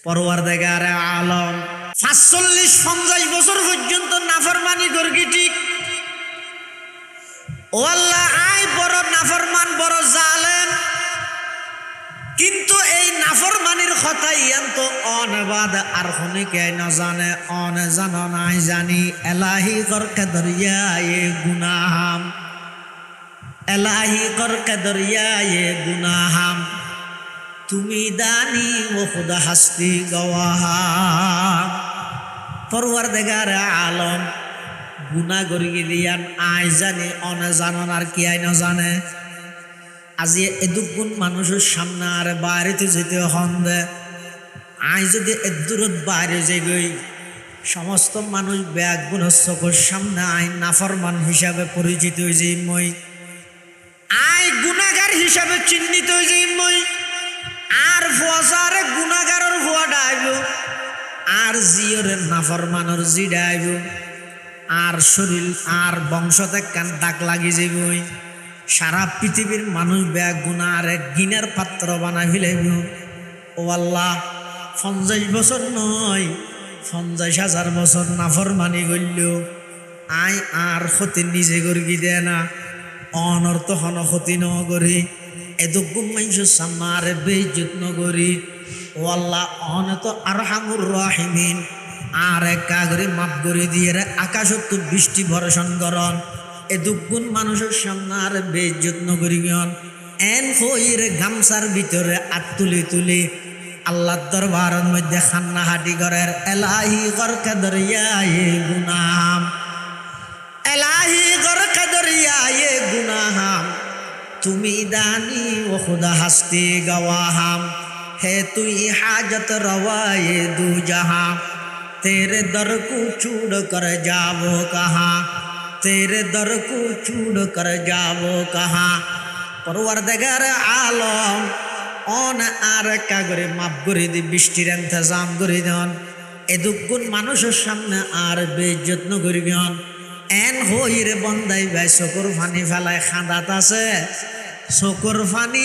পরওয়ারদিগার আলম ৪৫-৫০ বছর পর্যন্ত নাফরমানি করগি ঠিক। ও আল্লাহ, আয় বড় নাফরমান, বড় জালেম, কিন্তু এই নাফরমানির কথা ইয়ান তো অনবাদ আর হনিকে না জানে, অন জানো নাই জানি। এলাহি করকে দরিয়া এ গুনাহাম, এলাহি করকে দরিয়া এ গুনাহাম, তুমি দানি ও খুদা হাস্তি গওয়াহাম। পরওয়ারদিগার আলম গুনা গরিয়ে দিয়ান আয় জানি, অনে জানন আর কি আয় না জানে। আজি এদুগুণ মানুষের সামনে আর বাইরেতে যেতে হন্দে, আয় যদি এদূরত বাইরে যে গই সমস্ত মানুষ ব্যাগুণ চোখের সামনে আয় নাফরমান হিসাবে পরিচিত হয়েছে। মই আয় গুনাগার হিসাবে চিহ্নিত হয়েছে। মই আর ফুয়াশারে গুনাগারের ফুয়া ডাইব, আর জিওরে নাফরমানের জি ডাইব, আর শরীর আর বংশতে কান দাগ লাগি যাবই। সারা পৃথিবীর মানুষ ব্যাগ গুণা আর এক গিনার পাত্র বানাই ফেলাইব। ও আল্লাহ, ৫০ বছর নয়, ৫০,০০০ বছর নাফরমানি করল আই আর ক্ষতি নিজে করি দে না, অনর্থ হন ক্ষতি ন করি, এদুগুম মানুষের সামনে আর বেইজ্জত নগরি। ও আল্লাহ, অন তো আরহামুর রাহিমিন, আর এক কাগরে মাপ করে দিয়ে আকাশত বৃষ্টি বর্ষণ করন, এ দুগুণ মানুষের সামনে আর বেইজ্জত নগরিগণ। এন হইর গামছার ভিতরে আত তুলি তুলি আল্লাহর দরবারের মধ্যে খান্না হাটি করের। এলাহি গরকে দরিয়া এ গুনাহাম, এলাহি গরকে দরিয়া এ গুনাহাম, তুমি দানি ও খুদা হাস্তি গওয়াহাম, হে তুই হাজত রওয়ায়ে দু জাহাं, तेरे दर को छोड़ कर जावो कहाँ, तेरे दर को छोड़ कर जावो कहाँ। পরওয়ারদিগার আলম অন আর কাগরে মাপ করে দি, বৃষ্টির ইন্তজাম করে দেন, এদুগুণ মানুষের সামনে আর বেইজ্জত নগরিগণ। এন হইরে বন্দাই ভাই চকুর ফানি ফেলায় খাঁদাত আছে, চকুর ফানি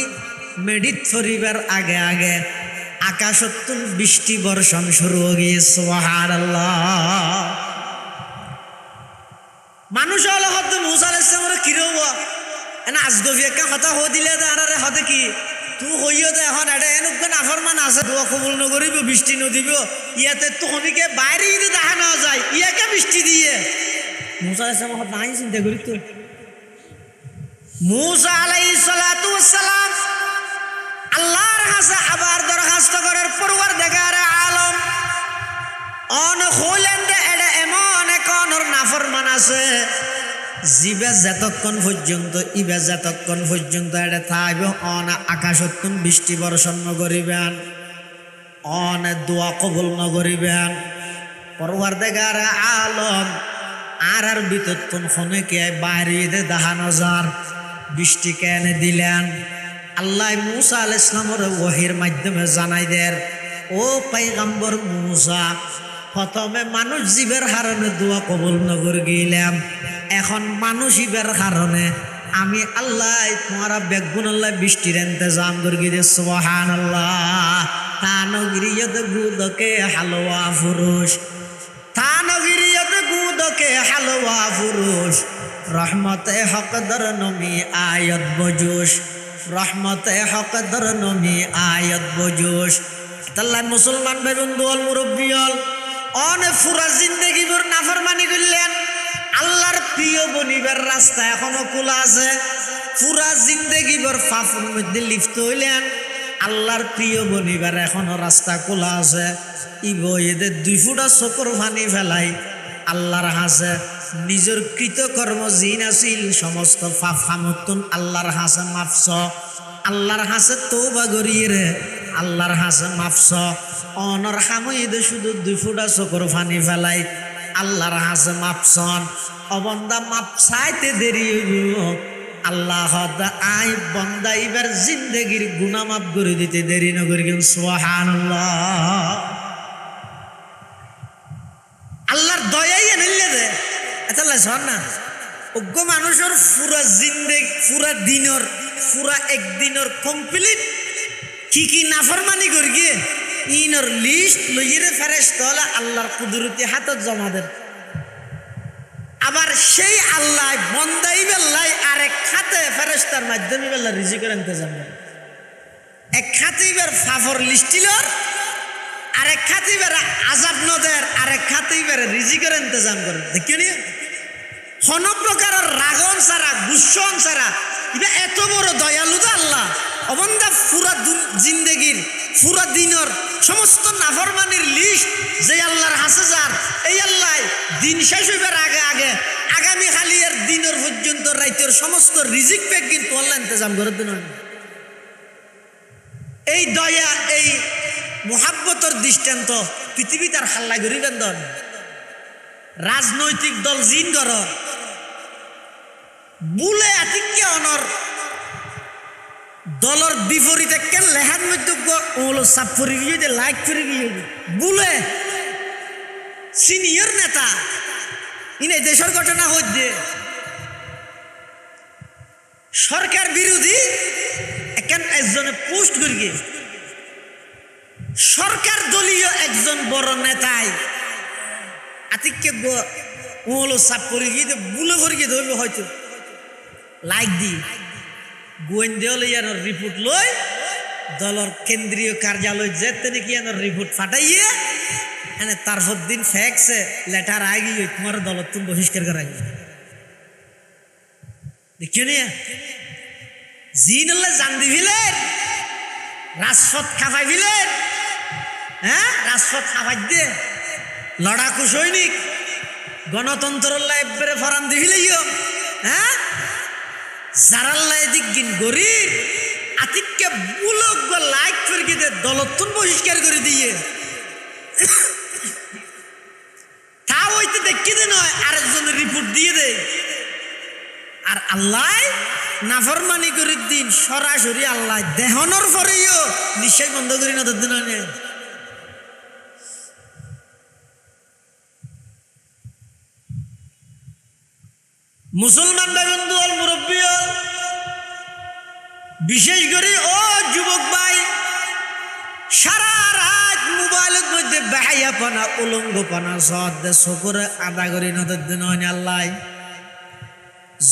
মেডিট ফরিবার আগে আগে আকাশতুন বৃষ্টি বর্ষণ শুরু হয়ে গিয়েছে। সুবহানাল্লাহ। মানুষ হলে হতে মুসা আলাইহিস সালামের কি রব এনা আজগবি একটা কথা হো দিলে আরে হতে কি তুই হইও দে এখন এটা এনুক নাফরমান আছে, দোয়া কবুল নকরিব, বৃষ্টি নদিব, ইয়াতে তো হনিকে বাইরে যদি দেখা না যায়, ইয়াকে বৃষ্টি দিয়ে মুসা আলাইহিস সালাম হতে নাই চিন্তা করি। তো মুসা আলাইহিস সালাতু ওয়াস সালাম আল্লাহর কাছে আবার দরখাস্ত করার পরওয়ারদিগার আলম অন হইলেন দে এটা এমন কোন নাফরমান আছে জিবে যতক্ষণ পর্যন্ত ইবে যতক্ষণ পর্যন্ত এটা থাকবে অন আকাশতুন বৃষ্টি বর্ষণ নগরিবেন, অন দোয়া কবুল নগরিবেন। পরওয়ারদিগার আলম আর ভিতর তুন হনে কে বাইরে দেখানো যার বৃষ্টি কেনে দিলেন। আল্লাহ মুসা আলাইহিস সালামের ওহীর মাধ্যমে জানাই দের, ও পয়গম্বর মুসা, প্রথমে মানুষ জীবের কারণে দোয়া কবুল নগর গেলাম, এখন মানুষ জীবের কারণে আমি আল্লাহ তোমারা বেগুন আল্লাহ বৃষ্টির ইন্তজাম করে গিয়ে। সুবহানাল্লাহ। তানগিরিয়ত গুদকে হালওয়া ফুরুষ, তানগিরিয়ত গুদকে হালওয়া ফুরুষ, রহমতে হকদর নমি আয়াত বজুশ, রহমতে হকদর নমি আয়াত বজুশ। তাল্লাহ মুসলমান ভাই বন্ধু অল মুরব্বী অল অনেক ফুরা জিন্দগি ভর নাফরমানি করলেন, আল্লাহর প্রিয় বনিবার রাস্তা এখনো খোলা আছে, পুরা জিন্দগি ভর ফাফুর মধ্যে লিপ্ত হইলেন, আল্লাহর প্রিয় বনিবার এখনো রাস্তা খোলা আছে। ইব এদের 2 ফুটা চকুর পানি ফেলাই আল্লাহর হাসে নিজের কৃতকর্ম জিন আছিল সমস্ত পাপ হামতুন আল্লাহর হাসে মাফস, আল্লাহর হাসে তওবা করিয়ে রে আল্লাহর হাসে মাফস। অনর হামইদে শুধু 2 ফুটা চকুর পানি ফেলাই আল্লাহর হাসে মাফসন। অবন্দা মাপ চাইতে দেরি হইব, আল্লাহ আই বন্দা এবার জিন্দগির গুনাহ মাফ করে দিতে দেরি না করি। সুবহানাল্লাহ। আল্লাহর দয়াই এনেলে দে এতলা শোন না, অজ্ঞ মানুষের পুরা জিন্দেগি পুরা দিনের পুরা একদিনের কমপ্লিট কি কি নাফরমানি করি গিয়ে ইনর লিস্ট লইরে ফেরেশতা হলে আল্লাহর কুদরতি হাতত জমা দেন। আবার সেই আল্লাহ বন্দাই বেল্লাই আরেক খাতে ফেরেশতার মাধ্যমে বেল্লা রিজিকের ইন্তজাম করে। এক খাতিবের ফাফর লিস্টিলর, আরেক খাতিবের আজাব নদের, আরেক খাতিবের রিজিকের ইন্তজাম করে। দেখিও নি কোন প্রকারের রাগন ছাড়া গুসন ছাড়া ইবা এত বড় দয়ালু আল্লাহ। অবন্দা পুরা জিন্দেগির পুরা দিনের সমস্ত নাফরমানির লিস্ট যে আল্লাহর হাসে যার, এই আল্লাহ দিন শেষ হইবার আগে আগে আগামী খালিয়ার দিনের পর্যন্ত রাইতের সমস্ত রিজিক প্যাক কিন্তু আল্লাহ ইন্তজাম করে দিন। এই দয়া এই মোহাব্বতের দৃষ্টান্ত পৃথিবী তার হাল্লা করিবেন দন। রাজনৈতিক দল জিন গর বুলে আতিক্য অনর দলের বিপরীতে কেন লেহার মধ্যে ওলো সাপ করে গিয়ে যে লাইক করে গিয়ে বুলে সিনিয়র নেতা ইনে দেশের ঘটনা হচ্ছে সরকার বিরোধী এখন একজনে পোস্ট করে গিয়ে সরকার দলীয় একজন বড় নেতাই আতিক্য ওলো সাপ করে গিয়ে বুলে করে গিয়ে ধরবে হয়তো লাইক দি গোয়েন্দা ইয়ানোর রিপোর্ট লই দলের কেন্দ্রীয় কার্যালয় যেতে নাকি ইয়ানোর রিপোর্ট ফাটাইয়ে এনে তারপর দিন ফ্যাক্সে লেটার আগে তোমার দল তুমি বহিষ্কার করা দেখিও নি জিন জান দিবিলেন রাজপথ খাফাই দিলেন। হ্যাঁ রাজপথ খাফাই দিয়ে লড়াকু সৈনিক গণতন্ত্র একবারে ফরাম দিবিলেইও। হ্যাঁ যারাল্লা এদিক গিন গরিব আতিককে বুলক লাইক করে গিয়ে দলতুন বহিষ্কার করে দিয়ে তা হইতে দেখি দে নয় আরেকজনের রিপোর্ট দিয়ে দে। আর আল্লাহ নাফরমানি করে দিন সরাসরি আল্লাহ দেহনর পরেও নিশ্চয় বন্ধ করি না দিন। মুসলমান ভাই বন্ধু হল মুরব্বী হল বিশেষ করে ও যুবক ভাই সারা রাত মোবাইলের মধ্যে বেহাইয়াপনা উলঙ্গপনা সদ সকরে আদা করি নদের দিন আল্লাহ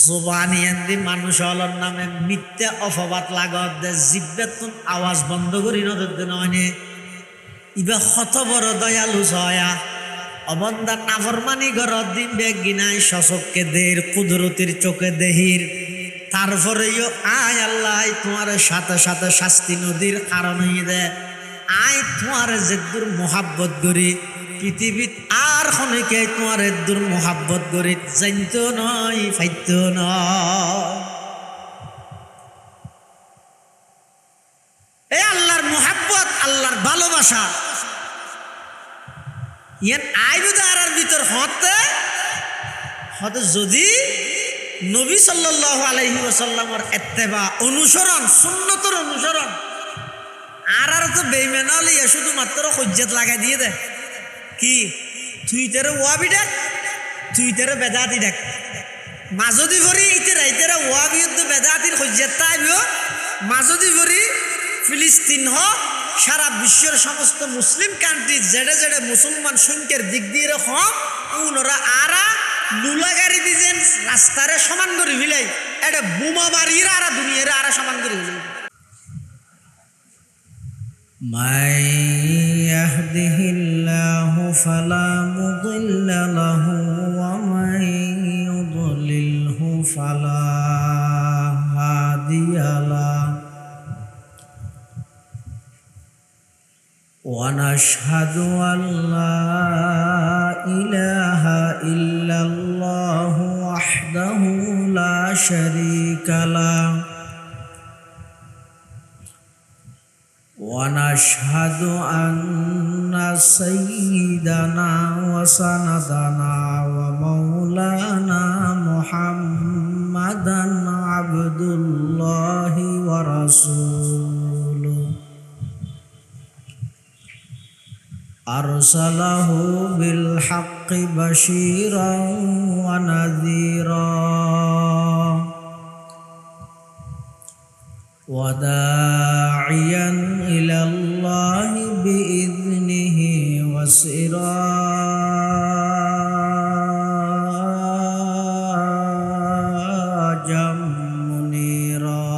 জবানি এন্দি মানুষ হলর নামে মিথ্যে অপবাদ লাগত দে জিব্বেতুন আওয়াজ বন্ধ করি নদের দিন ইবা কত বড় দয়ালু ছয়া অবন্দা নাফরমানি ঘরত দিন বেগ গিনাই সচককে দের কুদরতির চোখে দেহির তারপরেও আয় আল্লাহ তোমার সাথে সাথে শাস্তি নদীর কারণ হয়ে দে আয় তোমার যেদুর মোহাব্বত করি পৃথিবীত আর খনিকে তোমার এদুর মোহাব্বত করি জানতো নয় ফাইত নয়। এই আল্লাহর মোহাব্বত আল্লাহর ভালোবাসা ইয়ান আইবুদার ভিতর হতে হতে যদি নবী সাল্লাল্লাহু আলাইহি ওয়াসাল্লামের ইত্তেবা অনুসরণ সুন্নতের অনুসরণ আর তো বেঈমান লিয়া শুধুমাত্র হজ্জত লাগাই দিয়ে দে কি তুইটারে ওয়াবি ডাক তুইটারে বেদাতি ডাক মাজদি ভরি ইতারা ওয়াবিয়ত বেদাতির হজ্জত তাইবো মাজদি ভরি ফিলিস্তিন হ সারা বিশ্বের সমস্ত মুসলিম কান্ট্রি যেটা যেটা মুসলমান সংখ্যার দিক দিয়ে রকম ওনারা আরা লুলা গাড়ি দিয়েছেন রাস্তারে সমান করে ফিলাই এটা বোমা মারিয়ে আরা দুনিয়ারে আরা সমান করে ফিলাই। من يهده الله فلا مضل له ومن يضلله فلا هادي له ونشهد أن لا إله إلا الله وحده لا شريك له ونشهد أن سيدنا وسندنا ومولانا محمدا عبد الله ورسوله أرسله بالحق بشيرا ونذيرا وداعيا إلى الله بإذنه وسراجا منيرا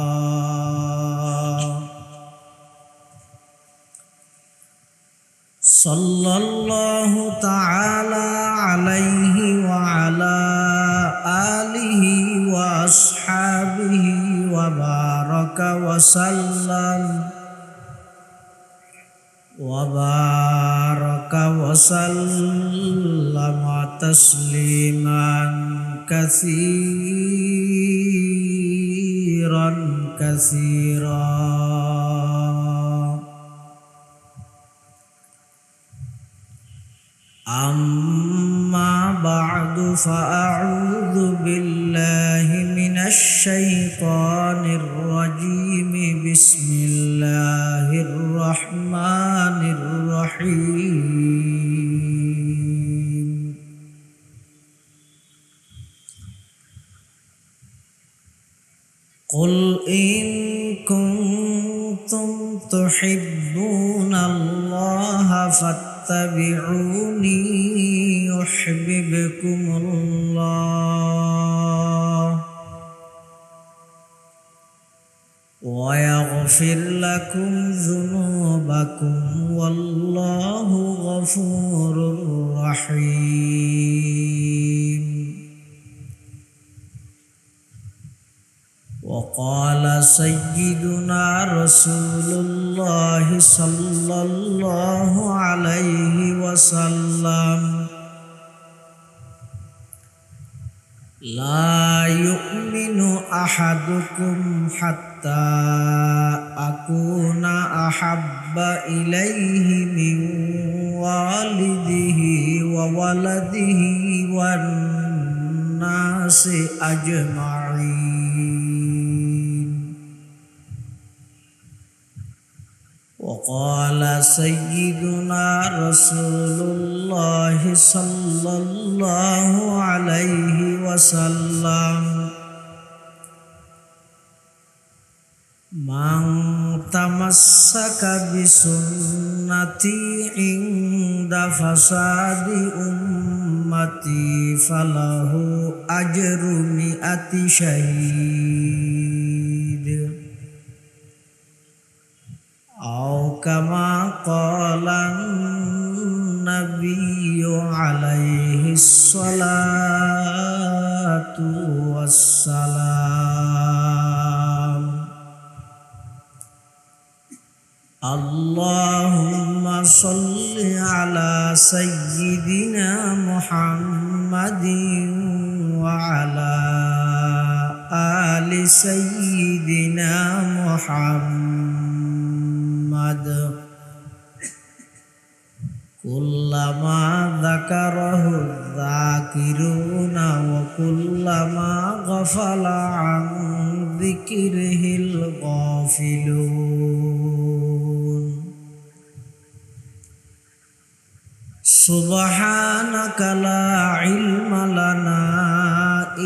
صلى الله تعالى عليه وعلى آله وأصحابه وبارك وسلم تسليما كثيرا كثيرا. أما بعد فأعوذ بالله من الشيطان الرجيم. بسم الله الرحمن الرحيم. قل إن كنتم تحبون الله فاتبعوني يحببكم الله ويغفر لكم ذنوبكم والله غفور رحيم. وقال سيدنا رسول الله صلى الله عليه وسلم: لا يؤمن أحدكم حتى أكون أحب إليه من والده وولده والناس أجمعين. وقال سيدنا رسول الله صلى الله عليه وسلم: من تمسك بسنتي عند فساد أمتي فله أجر 100 شهيد، أو كما قال النبي عليه الصلاة والسلام. اللهم صل على سيدنا محمد وعلى آل سيدنا محمد كلما ذكره الذاكرون وكلما غفل عن ذكره الغافلون. سبحانك لا علم لنا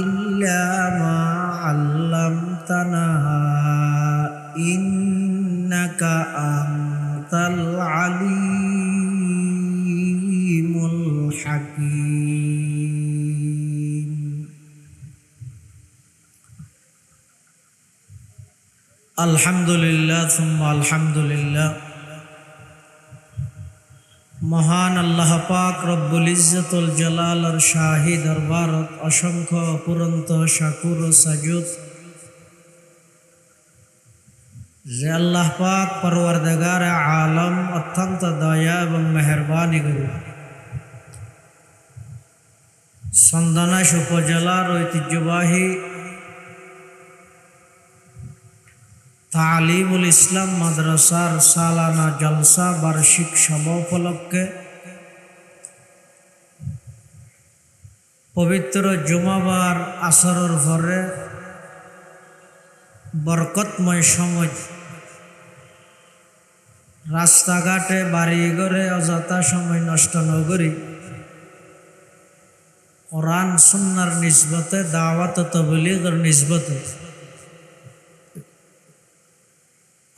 إلا ما علمتنا إنك أنت العليم الحكيم. الحمد لله ثم الحمد لله. মহান আল্লাহ পাক রব্বুল ইজ্জতুল জালালের শাহী দরবারত অসংখ্য অপুরন্ত শাকুর ও সাজুদ যে আল্লাহ পাক পরওয়ারদিগার আলম অত্যন্ত দয়া এবং মেহেরবানি করে সন্দানাশ উপজেলার ঐতিহ্যবাহী তালিমুল ইসলাম মাদ্রাসার সালানা জলসা বার্ষিক সভা উপলক্ষে পবিত্র জুমাবার আসরের পরে বরকতময় সময় রাস্তাঘাটে বাড়িঘরে অযথা সময় নষ্ট নগরী কোরআন সুন্নাহর নিসবতে দাওয়াত ও তাবলীগের নিসবতে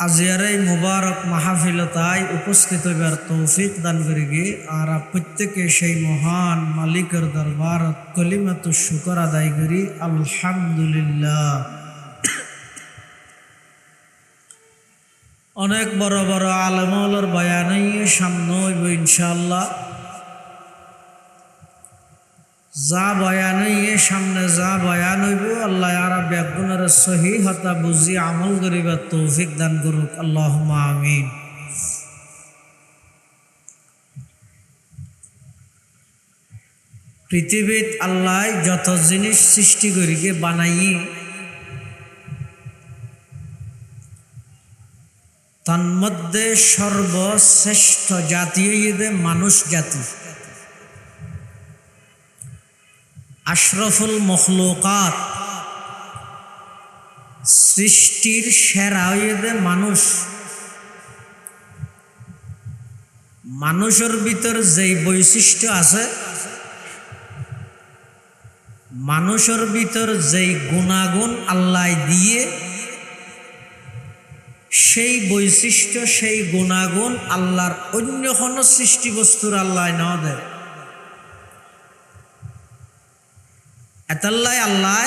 আজিয়ার এই মুবারক মাহফিলতায় উপস্থিত হইবার তৌফিক দান করি গে। আর প্রত্যেকে সেই মহান মালিকের দরবারত কলিমাতু শুকর আদায় করি আলহামদুলিল্লাহ। অনেক বড় বড় আলেমর বয়ানই সামনে হইব ইনশাআল্লাহ। যা বয়ান সামনে যা বয়ান হইব আল্লাহ আরা ব্যাগুনের সহি হতা বুঝি আমল করিবার তৌফিক দান করুক আল্লাহুম্মা আমিন। পৃথিবীত আল্লাহ যত জিনিস সৃষ্টি করিকে বানাই তন্মধ্যে সর্বশ্রেষ্ঠ জাতি মানুষ জাতি। আশরফুল মখলুকাত, সৃষ্টির সেরা হইয়ে মানুষ। মানুষের ভিতর যেই বৈশিষ্ট্য আছে, মানুষের ভিতর যেই গুণাগুণ আল্লাহ দিয়ে, সেই বৈশিষ্ট্য সেই গুণাগুণ আল্লাহর অন্য কোনো সৃষ্টি বস্তুর আল্লাহ না দেয়। এতাল্লাই আল্লাহ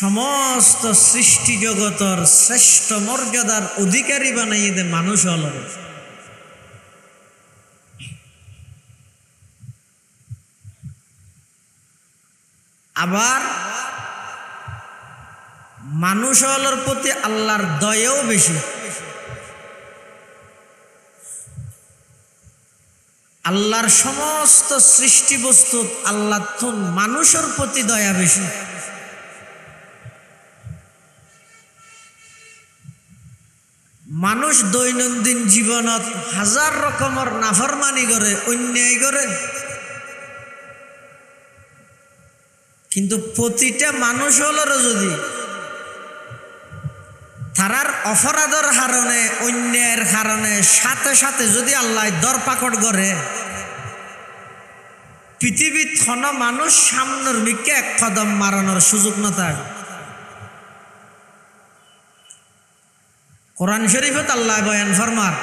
সমস্ত সৃষ্টি জগতের শ্রেষ্ঠ মর্যাদার অধিকারী বানাইয়ে দে মানুষ হল। আবার মানুষ হলের প্রতি আল্লাহর দয়াও বেশি। আল্লাহর সমস্ত সৃষ্টি বস্তু আল্লাহ মানুষের প্রতি দয়া বেশি। মানুষ দৈনন্দিন জীবনত হাজার রকমের নাফরমানি করে, অন্যায় করে, কিন্তু প্রতিটা মানুষ হলের যদি তারার অপরাধের কারণে অন্যায়ের কারণে সাথে সাথে যদি আল্লাহ দরপাকড় করে, পৃথিবীর কোন মানুষ সামনের দিকে এক কদম মারানোর সুযোগ না থাকে। কোরআন শরীফত আল্লাহ বয়ান ফরমার,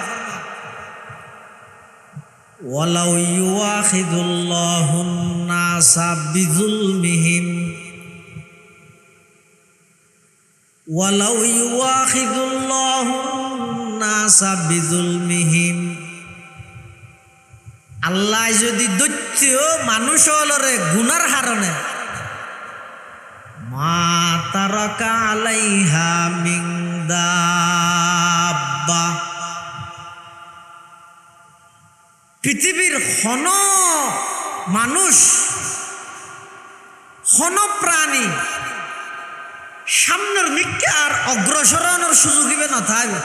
ওয়ালাউ ইউআখিদুল্লাহুন নাসা বিযুলমিহিম ওয়ালাউ ইউআখিদুল্লাহুন নাসা বিযুলমিহিম। আল্লাহ যদি দৈত্য মানুষ হলরে গুনার হারণে মা তারাকা আলাইহা মিন দাব্বা, পৃথিবীর হন মানুষ হন প্রাণী সামনের দিকে আর অগ্রসরণের সুযোগ দিবে না থাকবে।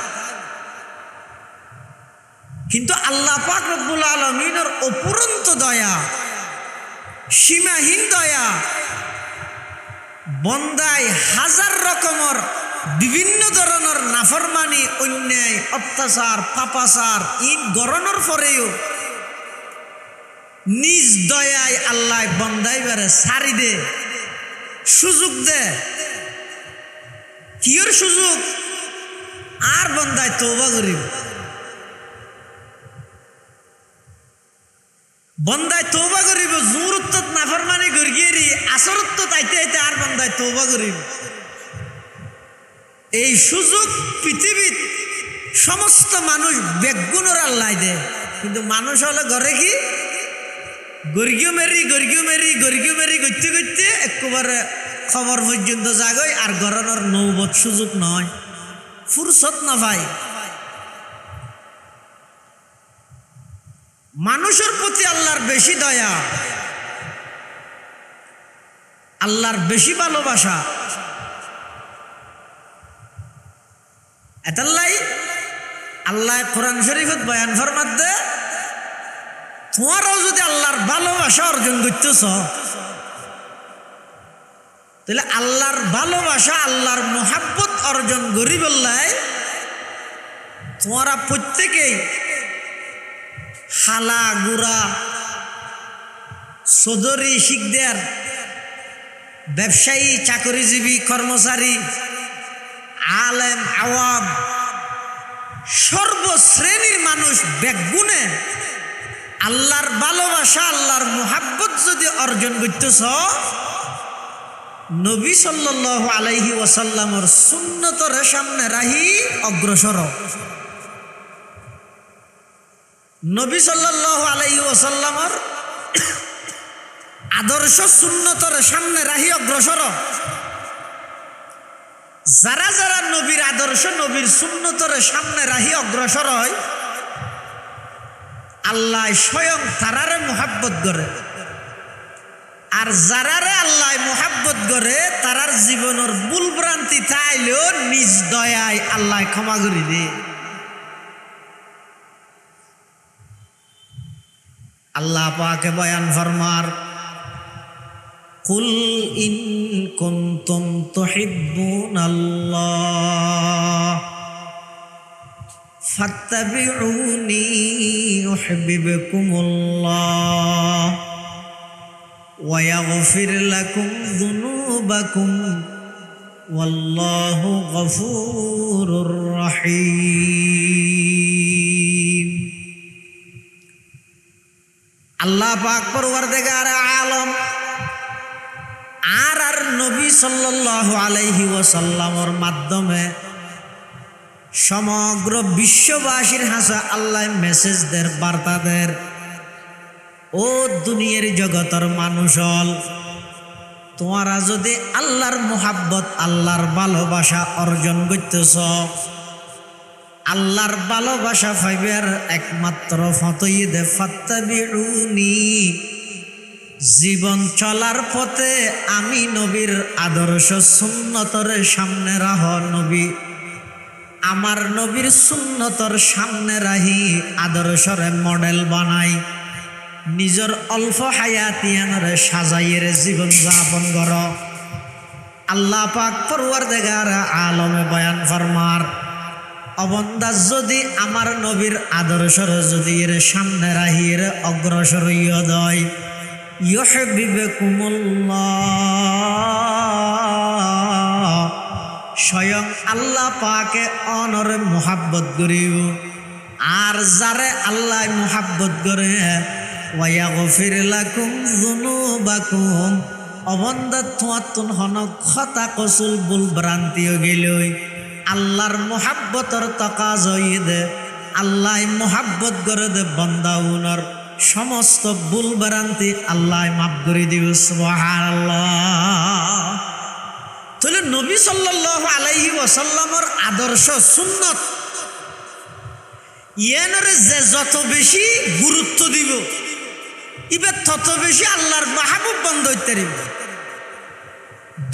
কিন্তু আল্লাহ পাক রব্বুল আলামিনের অপুরন্ত দয়া, সীমাহীন দয়া, বন্দায় হাজার রকমের বিভিন্ন ধরনের নাফরমানি, অন্যায়, অত্যাচার, পাপাচার ইন গরণের পরেও নিজ দয়ায় আল্লাহ বন্দাই বারে সারি দে, সুযোগ দে। কিয়র সুযোগ? আর বন্দায় তওবা করিব, বন্দায় তওবা করিব, জোরত নাফরমানি গরিগিয়েরি আসরত তাইতে আইতে আর বন্দায় তওবা করিব। এই সুযোগ পৃথিবীর সমস্ত মানুষ বেগুনের আল্লাহ দেয়, কিন্তু মানুষ হলে ঘরে কি গরিগিও মেরি করতে করতে একেবারে খবর পর্যন্ত জাগই আর গরনের নৌবত সুযোগ নয়, ফুরসত না ভাই। মানুষের প্রতি আল্লাহর বেশি দয়া, আল্লাহর বেশি ভালোবাসা। এতাল্লাই আল্লাহ কোরআন শরীফত বয়ান ফরমাত দে, তোমারও যদি আল্লাহর ভালোবাসা অর্জন করতেছ, তাহলে আল্লাহর ভালোবাসা আল্লাহর মোহাব্বত অর্জন করি বললাই তোমরা প্রত্যেকেই হালা গুড়া চৌধুরী শিকদার ব্যবসায়ী চাকরিজীবী কর্মচারী আলেম আওয়াম সর্বশ্রেণীর মানুষ বেগুনে আল্লাহর ভালোবাসা আল্লাহর মুহাব্বত যদি অর্জন করতেছ নবী সাল্লাল্লাহু আলাইহি ওয়াসাল্লামের সুন্নতর সামনে রাহি অগ্রসর নবী সাল্লাল্লাহু আলাইহি ওয়াসাল্লামের আদর্শ সুন্নতর সামনে রাহি অগ্রসর যারা যারা নবীর আদর্শ নবীর সুন্নতর সামনে রাহি অগ্রসর হয় আল্লাহ স্বয়ং তারারে মুহাব্বত করে আর যারারে আল্লাহ মুহাব্বত করে তারার জীবনের ভুল ভ্রান্তি থাইলেও নিজ দয়ায় আল্লাহ ক্ষমা করে দিয়ে আল্লাহ পাকে বয়ান ফরমার কুল ইন কুনতুম তুহিব্বুনাল্লাহ ফাত্তাবিউনি ইউহিব্বুকুমুল্লাহ ওয়া ইয়াগফির লাকুম যুনুবাকুম ওয়াল্লাহু গফুরুর রহিম। আল্লাহ পাক পরওয়ারদিগার আলম আর নবী সাল্লাল্লাহু আলাইহি ওয়াসাল্লামের মাধ্যমে সমগ্র বিশ্ববাসীর হাসা আল্লাহ মেসেজ দের বার্তা দের ও দুনিয়ার জগতের মানুষ হল তোমরা যদি আল্লাহর মুহাব্বত আল্লাহর ভালোবাসা অর্জন করতেছ আল্লাহর ভালোবাসা পাইবার একমাত্র ফতই দে ফাত্তাবিউনি জীবন চলার পথে আমি নবীর আদর্শ সুন্নতর সামনে রাহ নবী আমার নবীর সুন্নতর সামনে রাহি আদর্শরে মডেল বানাই নিজের অল্প হায়াতিয়ানরে সাজাইয়ের জীবন যাপন কর। আল্লাহ পাক পরওয়ারদিগার আলমে বয়ান ফরমার অবন্দা যদি আমার নবীর আদর্শর যদি এর সামনে রাহি এর অগ্রসর হইয়া দয় ইউহিব্বুকুমুল্লাহ স্বয়ং আল্লাহ পাকে অনরে মুহাব্বত করিব আর যারে আল্লাহ মুহাব্বত করে ওয়া ইয়াগফির লাকুম যুনুবাকুম অবন্দা তোমাতুন হন খতা কসুল ভুল ভ্রান্তিও গেলই আল্লাহর মুহাব্বতর তাকাজ হইদে আল্লাহ মুহাব্বত করে দে বান্দাউনর সমস্ত ভুল ভ্রান্তি আল্লাহ মাফ করে দিব সুবহানাল্লাহ। তাহলে নবী সাল্লাল্লাহু আলাইহি ওয়াসাল্লামের আদর্শ সুন্নত ইয়ানরে যে যত বেশি গুরুত্ব দিব ইবে তত বেশি আল্লাহর মাহবুব বন্ধ হইতে পারিব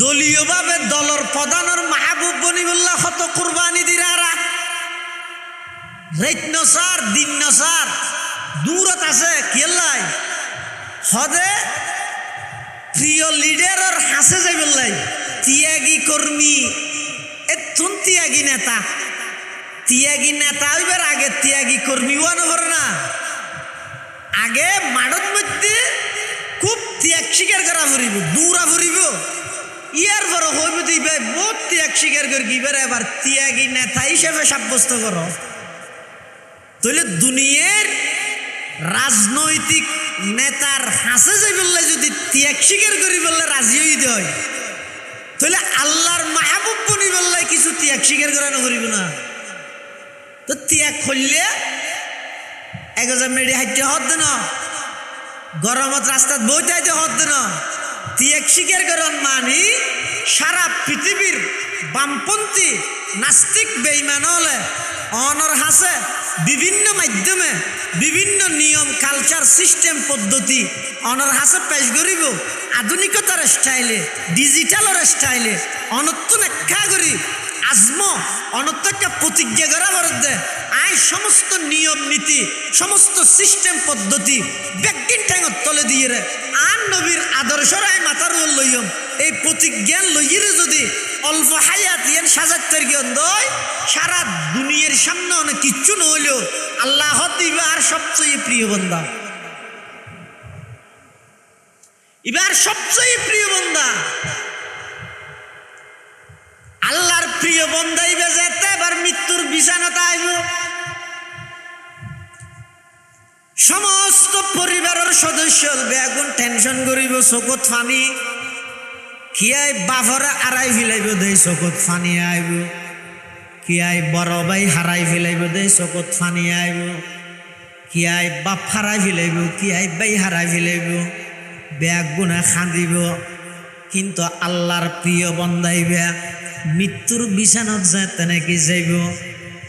দলীয়ভাবে দলর প্রধানের মাহবুব বনিবুল্লাহ কত কুরবানি দিরারা রাইত নসার দিন নসার দূরত আছে কেলাই হদে প্রিয় লিডারের হাসে যাই বললাই ত্যাগী কর্মী এতুন ত্যাগী নেতা হইবার আগে ত্যাগী কর্মী ওয়ানগর না আগে মাঠত মধ্যে খুব ত্যাগ স্বীকার করা ফুরিব দূরা ফুরিব ইয়ার পর হইব দিবে বহুত ত্যাগ স্বীকার করি এবার এবার ত্যাগী নেতা হিসেবে সাব্যস্ত করো তাহলে দুনিয়ার রাজনৈতিক নেতার হাসে যাই বললে যদি ত্যাগ স্বীকার করি বললে রাজি হইতে হয় তাহলে আল্লাহর মাহবুব বনি বললে কিছু ত্যাগ স্বীকার করানো করিব না তো ত্যাগ করলে একজন মেডি হাইতে হত না গরমত রাস্তাত বইতে হত না ত্যাগ স্বীকার করার মানি সারা পৃথিবীর বামপন্থী নাস্তিক বেঈমান হলে অনর হাসে বিভিন্ন মাধ্যমে বিভিন্ন নিয়ম কালচার সিস্টেম পদ্ধতি অনর হাসে পেশ করিব আধুনিকতার স্টাইলে ডিজিটালের স্টাইলে অনত্য নেখা করি আজম অনত্য একটা প্রতিজ্ঞা করা বরদে আই সমস্ত নিয়ম নীতি সমস্ত সিস্টেম পদ্ধতি ব্যক্তির ঠ্যাঙত তলে দিয়ে রে আর নবীর আদর্শরায় মাথার লইম এই প্রতিজ্ঞা লইরে যদি অল্প হায়াত ইয়ান সাজাত্তর জ্ঞান দয় সারা দুনিয়ার সামনে অনেক কিচ্ছু নহলেও আল্লাহ দিবে আর সবচেয়ে প্রিয় বান্দা এবার সবচেয়ে প্রিয় বান্দা আল্লাহর প্রিয় বন্ধাইবে যেতে এবার মৃত্যুর বিছানাতে আইব সমস্ত পরিবারের সদস্য বেগুন টেনশন করিব চকুত ফানি কিয়াই বাফরে আড়াই ফিলাইব দেই চকুত ফানি আইব কিয়াই বড় ভাই হারাই ফিলাইব দেই চকুত ফানি আইব কিয়াই বাপ হারাই ফিলাইব কিয়াই ভাই হারাই ফিলাইব বেগুনে খান্দিব কিন্তু আল্লাহর প্রিয় বন্ধাইবে মৃত্যুর বিছানাত যেতে নাকি যাইব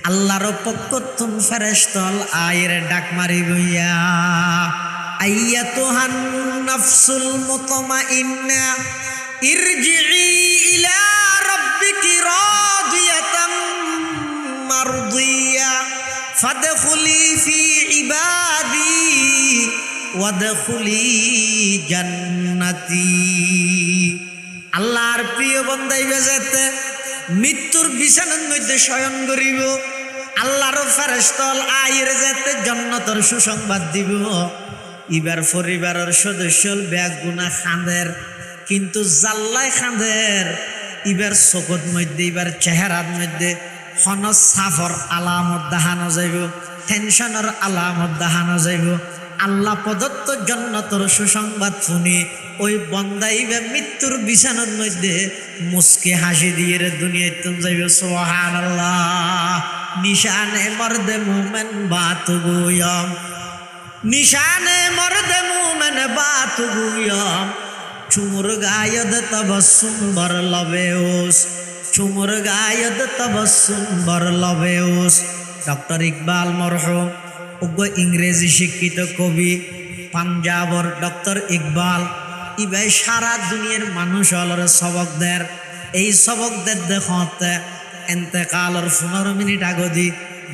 আল্লাহর পক্ষতুন ফেরেশতল আয়ের ডাক মারিব ইয়া আইয়াতুহান নাফসুল মুতমাইন্না ইরজিই ইলা রাব্বিকি রাদিয়াতাম মারদিয়া ফাদখুলি ফি ইবাদি ওয়াদখুলি জান্নাতি আল্লাহর প্রিয় বন্ধাইবে যেতে মৃত্যুর বিছানার মধ্যে শয়ন করিব আল্লাহর ফেরেশতল আইর যেতে জান্নাতের সুসংবাদ দিব ইবার পরিবারের সদস্য বেগুনা খাঁদের কিন্তু জাল্লাই খাঁদের ইবার চোখত মধ্যে ইবার চেহারার মধ্যে হন সাফর আলামত দেখানো যাইব টেনশনের আলামত দেখানো যাইব আল্লাহ প্রদত্ত জান্নাতের সুসংবাদ শুনি ওই বন্দাইবে মৃত্যুর বিছানার মধ্যে মুস্কি হাসি দিয়ে দুনিয়ায় তুম যাইবে সুবহানাল্লাহ নিশানে মর্দে মুমেন বাত গুয়ম নিশানে মর্দে মুমেন বাত গুয়ম চুমুর গায়দ তবসুম বর লবেউস চুমুর গায়দ তবসুম বর লবেউস ডক্টর ইকবাল মরহুম উগ্র ইংরেজি শিক্ষিত কবি পাঞ্জাবর ডক্টর ইকবাল ইবাই সারা দুনিয়ার মানুষ হলর সবকদের এই সবকদের দেখতে এন্তেকালর 15 মিনিট আগদি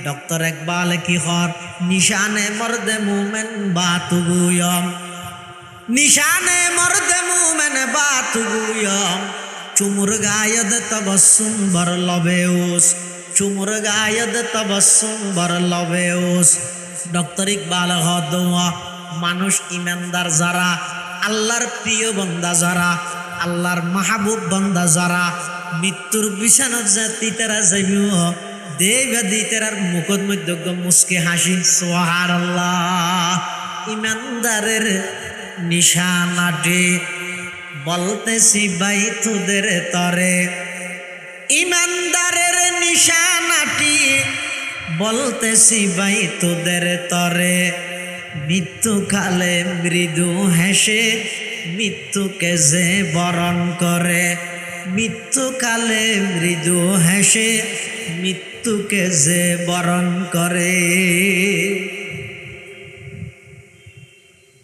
ডক্টর ইকবাল কি হর নিশানে মর্দে মুমেন বাতুগুয়ম নিশানে মর্দে মুমেন বাতুগুয়ম চুমুর গায়দ তবসুম বর লবেউস চুমুর গায়দ তবসুম বর লবেউস ডক্টর ইকবাল হদওয়া মানুষ ইমানদার যারা আল্লাহর প্রিয় বান্দা যারা আল্লাহর মাহবুব বান্দা যারা মৃত্যুর বিছানাত যাতি তারা যাইব দেবাদি তারার মুখত মধ্যে মুস্কি হাসি সুবহানাল্লাহ ইমানদারের নিশানাটি বলতেছি ভাই তোদের তরে ইমানদারের নিশানাটি বলতেছি ভাই তোদের তরে মৃত্যুকালে মৃদু হেসে মৃত্যুকে যে বরণ করে মৃত্যুকালে মৃদু হেসে মৃত্যুকে যে বরণ করে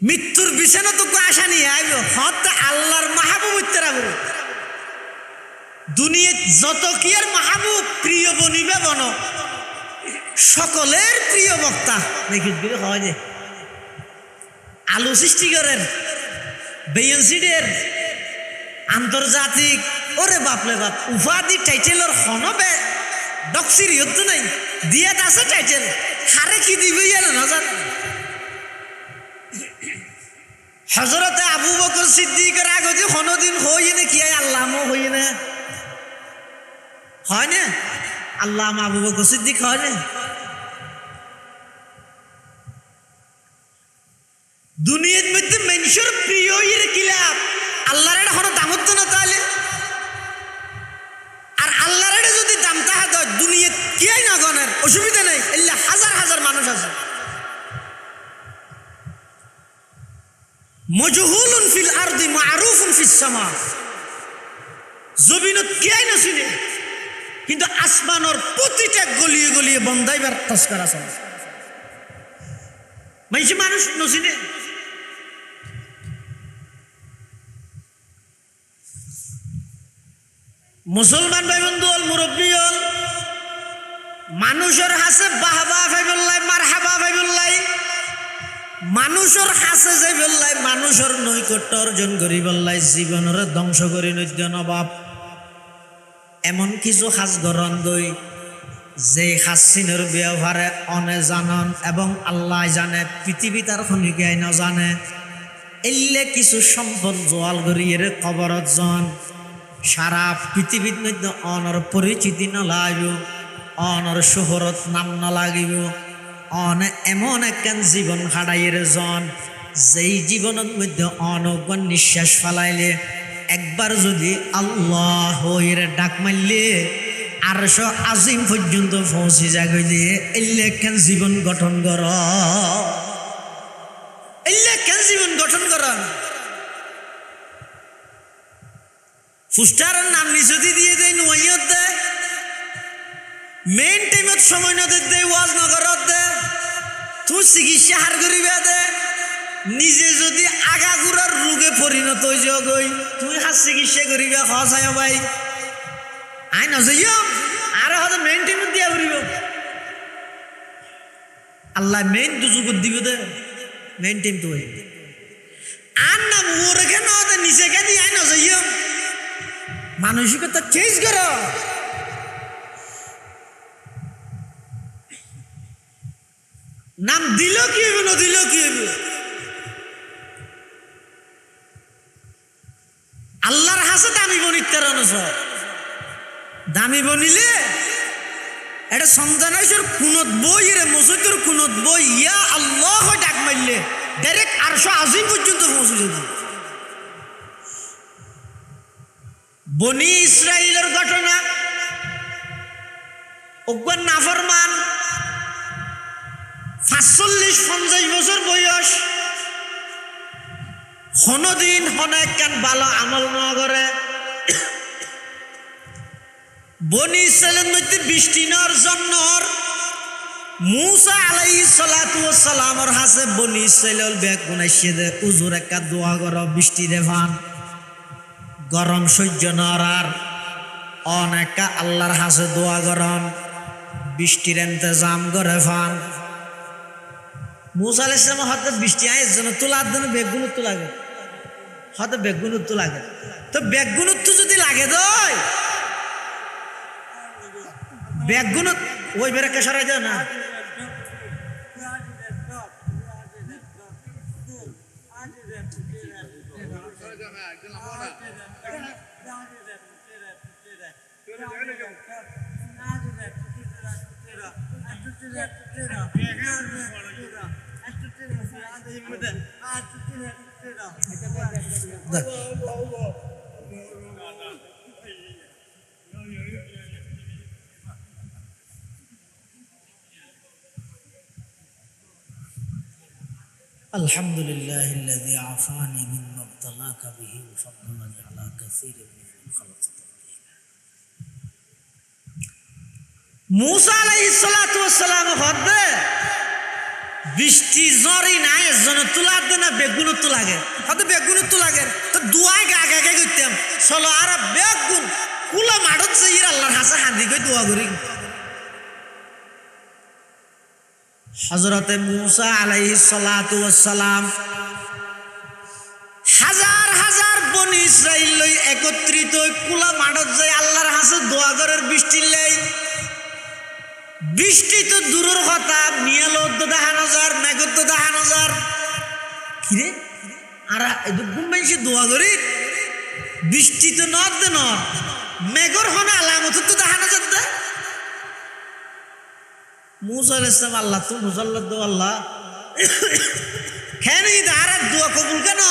মৃত্যুর বিছানা তো আশা নিয়ে আইব হত আল্লাহর মাহবুব উত্তরা দুনিয়াত যত কি আর মাহবুব প্রিয় বনিবে বন সকলের প্রিয় বক্তা দেখি হয় যে আলু সৃষ্টি করেন বেয়নসিডের আন্তর্জাতিক ওরে বাপলে বাপ উপাধি টাইটেলর হনবে ডক্সির ইয়ত নাই দিয়াত আছে টাইটেল হারে কি দিবে না জান হযরতে আবু বকর সিদ্দিকের আগে যে কোনদিন হই না কি আল্লামও হই না হয় না আল্লাহ আবু বকর সিদ্দিক হয় না দুনিয়ার মধ্যে মানুষের প্রিয় ইর কিলাপ আল্লাহর এটা কোনো দাম হতো না তাহলে আর আল্লাহর এটা যদি দাম তাহা দেয় দুনিয়াত কে না গণের অসুবিধা নেই এল্লা হাজার হাজার মানুষ আছে মজহুলুন ফিল আরদি মারুফুন ফিস সামা জমিনত কে না চিনে কিন্তু আসমানের প্রতিটা গলিয়ে গলিয়ে বন্ধাইবার তস্কর আছে মানুষ নচিনে মুসলমান ভাই বন্ধু হল মুরব্বী হল মানুষের হাসে বাহবা ভাইবল্লাই মারহাবা ভাইবল্লাই মানুষের হাসে যাই বললাই মানুষের নৈকট্য অর্জন করি বললাই জীবনের ধ্বংস করি নৈদ্য নবাব এমন কিছু সাজ গ্রহণ গই যে হাসিনের ব্যবহারে অনে জানন এবং আল্লাহ জানে পৃথিবী তার খনিকায় নজানে এলে কিছু সম্পদ জোয়াল করিয়ে কবরত জন সারা পৃথিবীর মধ্যে অনর পরিচিতি নলাগিব, অনর শহরত নাম নলাগিব, অন এমন একখান জীবন হারাইয়ের জন যেই জীবনের মধ্যে অনগণ নিঃশ্বাস ফালাইলে একবার যদি আল্লাহ এর ডাক মারলে আরশ আজিম পর্যন্ত পৌঁছে যাগইলে এলে একখান জীবন গঠন কর, এলে একখান জীবন গঠন কর। ফুস্টারের নাম নিচুতি দিয়ে দেয়, নুয়াইয়ত দেয়, মেইন টাইমত সময় নদের দেয়, ওয়াজ নগরত দেয়, তুই চিকিৎসা হার করিবে দে। নিজে যদি আগাগুড়ার রোগে পরিণত হয়ে যাও গই, তুই হাত চিকিৎসা করিবে হসায় ভাই আই নজাইও আর হয়তো মেইন টাইমত দিয়া করিব। আল্লাহ মেইন দুজুক দিব দে, মেইন টাইম তো আর না মোর কেন নিচে কে দিয়ে আই নজাইও মানসিকতা চেঞ্জ করো। নাম দিল কি হইব, না দিল কি হইব? আল্লাহর হাসে দামি বনিতার অনুসার দামি বনিলে এটা সন্তানের কুনত বই রে মসজিদের কুনত বই ইয়া আল্লাহ ডাক মারলে ডাইরেক্ট আরশ আজিম পর্যন্ত পৌঁছে যেত। বনি ইসরাইলের ঘটনা, ওকবার নাফরমান ৪৫-৫০ বছর বয়স, হনদিন হন একখান ভালো আমল ন করে। বনি ইসরাইলের মধ্যে বৃষ্টি নেওয়ার জন্য মুসা আলাইহিস সালাতু ওয়াস সালামের হাসে বনি ইসরাইল ব্যাগ গুনাইছে দে উজুর একটা দোয়া করো বৃষ্টি দেভান, গরম সহ্য নরার অনেকা আল্লাহর হাসে দোয়া গরম বৃষ্টির ইন্তজাম করে ফান। মুসা আলাইহিস সালাম হয়তো বৃষ্টি আয়ের জন্য তোলার জন্য বেগুন তো লাগে, হয়তো বেগুন তো লাগে। তো বেগুন তো যদি লাগে দই বেগুন ওই বেড়ে সরাই দেয় না। আলহামদুলিল্লাহিল্লাযী আফানি মিম্মা ইবতালাকা বিহি ওয়া ফাদ্দালানি আলা কাসীরিন মিম্মান খালাক তাফদীলা। মুসা আলাইহিস সালাতু ওয়াস সালাম হদে বৃষ্টি জরি নাই এর জন্য তুলার দে না বেগুন তো লাগে, হয়তো বেগুন তো লাগে। তো দুয়াই আগে আগে করতাম চলো আর বেগুন কুলা মাঠত যাই আল্লাহর হাসে হান্দি করে দোয়া করি। হযরতে মুসা আলাইহিস সালাতু ওয়াস সালাম হাজার হাজার বনি ইসরাইল লই একত্রিত কুলা মাঠত যাই আল্লাহর হাসে দোয়া করার বৃষ্টি লাই। বৃষ্টি তো দূরের কথা, মিয়ালো দেখানো যার মেঘত তো দেখানো যার কিরে আর ঘুমাইছে দোয়া করি বৃষ্টি তো নদ দে নদ মেঘর হনে আলামত তো দেখানো যাচ্ছে। মুসা আলাইহিস সালাম আল্লাহ তো মুসাল্লাহ দো আল্লাহ কেন কি আর দোয়া কবুল কেন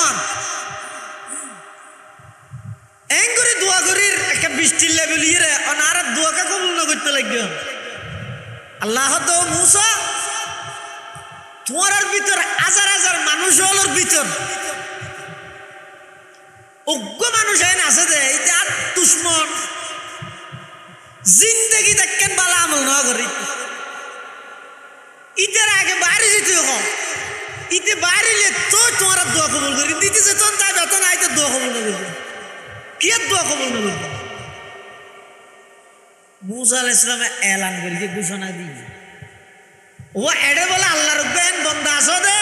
এং করে দোয়া করির একটা বৃষ্টির লেভেল ইয়ে আর দোয়াকে কবুল না করতে লাগবে। আল্লাহ তো মুসা তোমার ভিতর হাজার হাজার মানুষ হল ভিতর অজ্ঞ মানুষ আইন আছে দে এটা আর দুশ্মন জিন্দগি দেখেন বালা আমল না করি ইটার আগে বাইরে যেতে হোক ইতে বাইরে তো তোমার দোয়া কবুল করি দিতে যেত তাই বেতন আইতে দোয়া কবুল না করবে কি আর দোয়া কবুল না করবে। মুসা আলাইহিস সালাম এলান করি ঘোষণা দি ও এডে বলে আল্লাহর বেন বন্দা আছো দে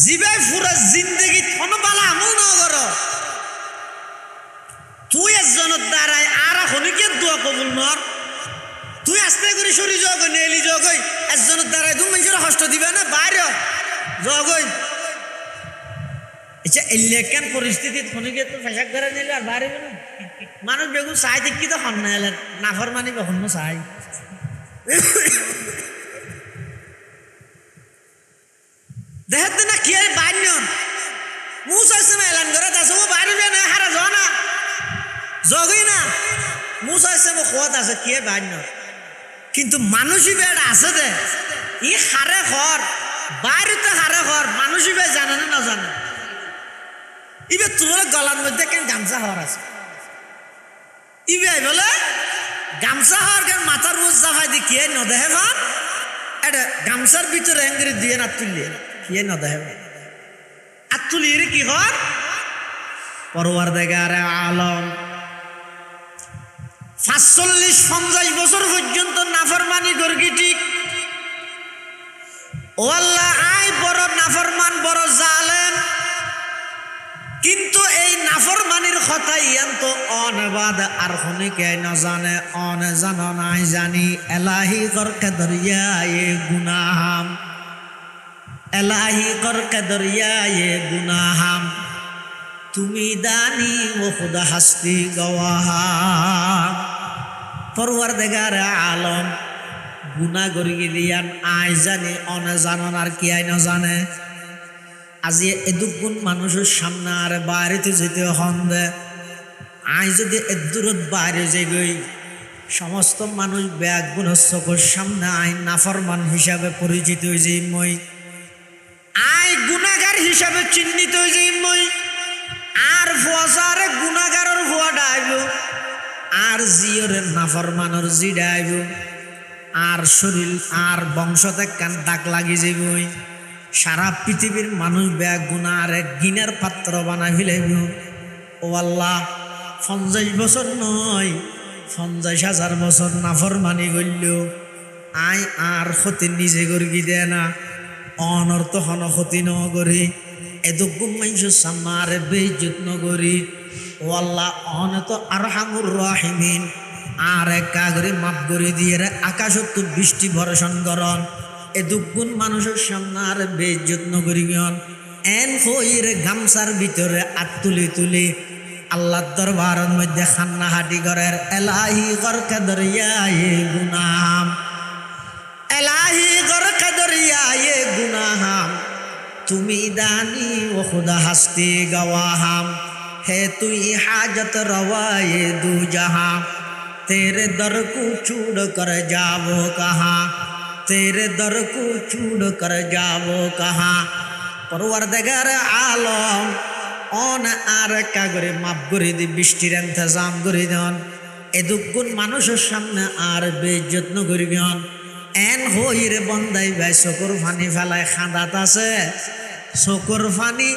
জিবে পুরো জিন্দগি থন বালা আমল না করো তুই একজনের দ্বারাই আর হনিকে দোয়া কবুল নর তুই আস্তে করে সরি যোগ নেলি যোগ একজনের দ্বারাই তুমি মানুষের কষ্ট দিবে না বাইরে যোগ আচ্ছা এলাকান পরিস্থিতি ফোনে গিয়ে তো পেশাক করে নিলে আর বাইরে না মানুষ বেগুন চাই দেখি তো হন না এলেন নাফর মানি কখন চাই দেখতে না কি বাইর মুস আছে না এলান করে আছে ও বাইরে না হারা জ না জগই না মুস আছে খোয়াত আছে কি বাইর কিন্তু মানুষই বেড়া আছে দে ই হারে ঘর বাইরে তো হারে ঘর মানুষই বে জানে না না জানে ইবে তোমার গলার মধ্যে কেন গামছা হওয়ার আছে ইবে বলে গামছা হওয়ার কেন মাথার রোজ জাফাই দিয়ে কে ন দেহে ভান এটা গামছার ভিতরে এঙ্গরি দিয়ে না তুললে কে ন দেহে আর তুলি কি হর পরওয়ারদিগার আলম ৪৫-৫০ বছর পর্যন্ত নাফরমানি গর্গি ঠিক ও আল্লাহ আয় বড় নাফরমান বড় জালেম কিন্তু এই নাফরমানির কথা ইয়ান তো অনবাদ আর কে না জানে অন জানো নাই জানি এলাহি করকে দরিয়া এ গুনাহাম এলাহি করকে দরিয়া এ গুনাহাম তুমি দানি ও খুদা হাস্তি গওয়াহাম পরওয়ারদিগার আলম গুনাহ গরিগি দিয়ান আয় জানি অন জানো আর কি আয় না জানে আজি এদুগুণ মানুষের সামনে আর বাইরেতে যেতে হন দে আই যদি এদূরত বাইরে যে গই সমস্ত মানুষ ব্যাগ গুণের চোখের সামনে আই নাফরমান হিসাবে পরিচিত হয়ে যাই মই আই গুণাগার হিসাবে চিহ্নিত হয়ে যাই মই আর ফুয়াশারে গুণাগারের ফুয়া ডাইব আর জিওরের নাফরমানের জি ডাইব আর শরীর আর বংশতে কান দাগ লাগি যাইবই সারা পৃথিবীর মানুষ ব্যাগ গুণা আর এক গিনার পাত্র বানাই ফেলাইব ও আল্লাহ ৫০ বছর নয় ৫০,০০০ বছর নাফরমানি করল আই আর ক্ষতি নিজে গর্গি দেয় না অনর্থ হন ক্ষতি ন করি এদুগুম মানুষের সামনে আর বেইজ্জত ন করি ও আল্লাহ অন তো আরহামুর রাহিমিন আর এক কাগরে মাপ করে দিয়ে আকাশত বৃষ্টি বর্ষণ করন এ দুগুণ মানুষের সামনে আর বেইজ্জত নগরী গন এন হইর গামছার ভিতরে আত তুলি তুলি আল্লাহর দরবারের মধ্যে খান্না হাটি করের এলাহি করকে দরিয়া এ গুনাহাম এলাহি করকে দরিয়া এ গুনাহাম তুমি দানি ও খুদা হাস্তি গওয়াহাম হে তুই হাজত রওয়ায়ে দু জাহাं तेरे दर को छोड़ कर जावो कहाँ तेरे दर को छोड़ कर जावो कहाँ পরওয়ারদিগার আলম অন আর কাগরে মাপ করে দি বৃষ্টির ইন্তজাম করে দেন এদুগুণ মানুষের সামনে আর বেইজ্জত ন করিবেন এন হইরে বন্দাই ভাই চকুর পানি ফেলায় খাঁদাত আছে চকুর পানি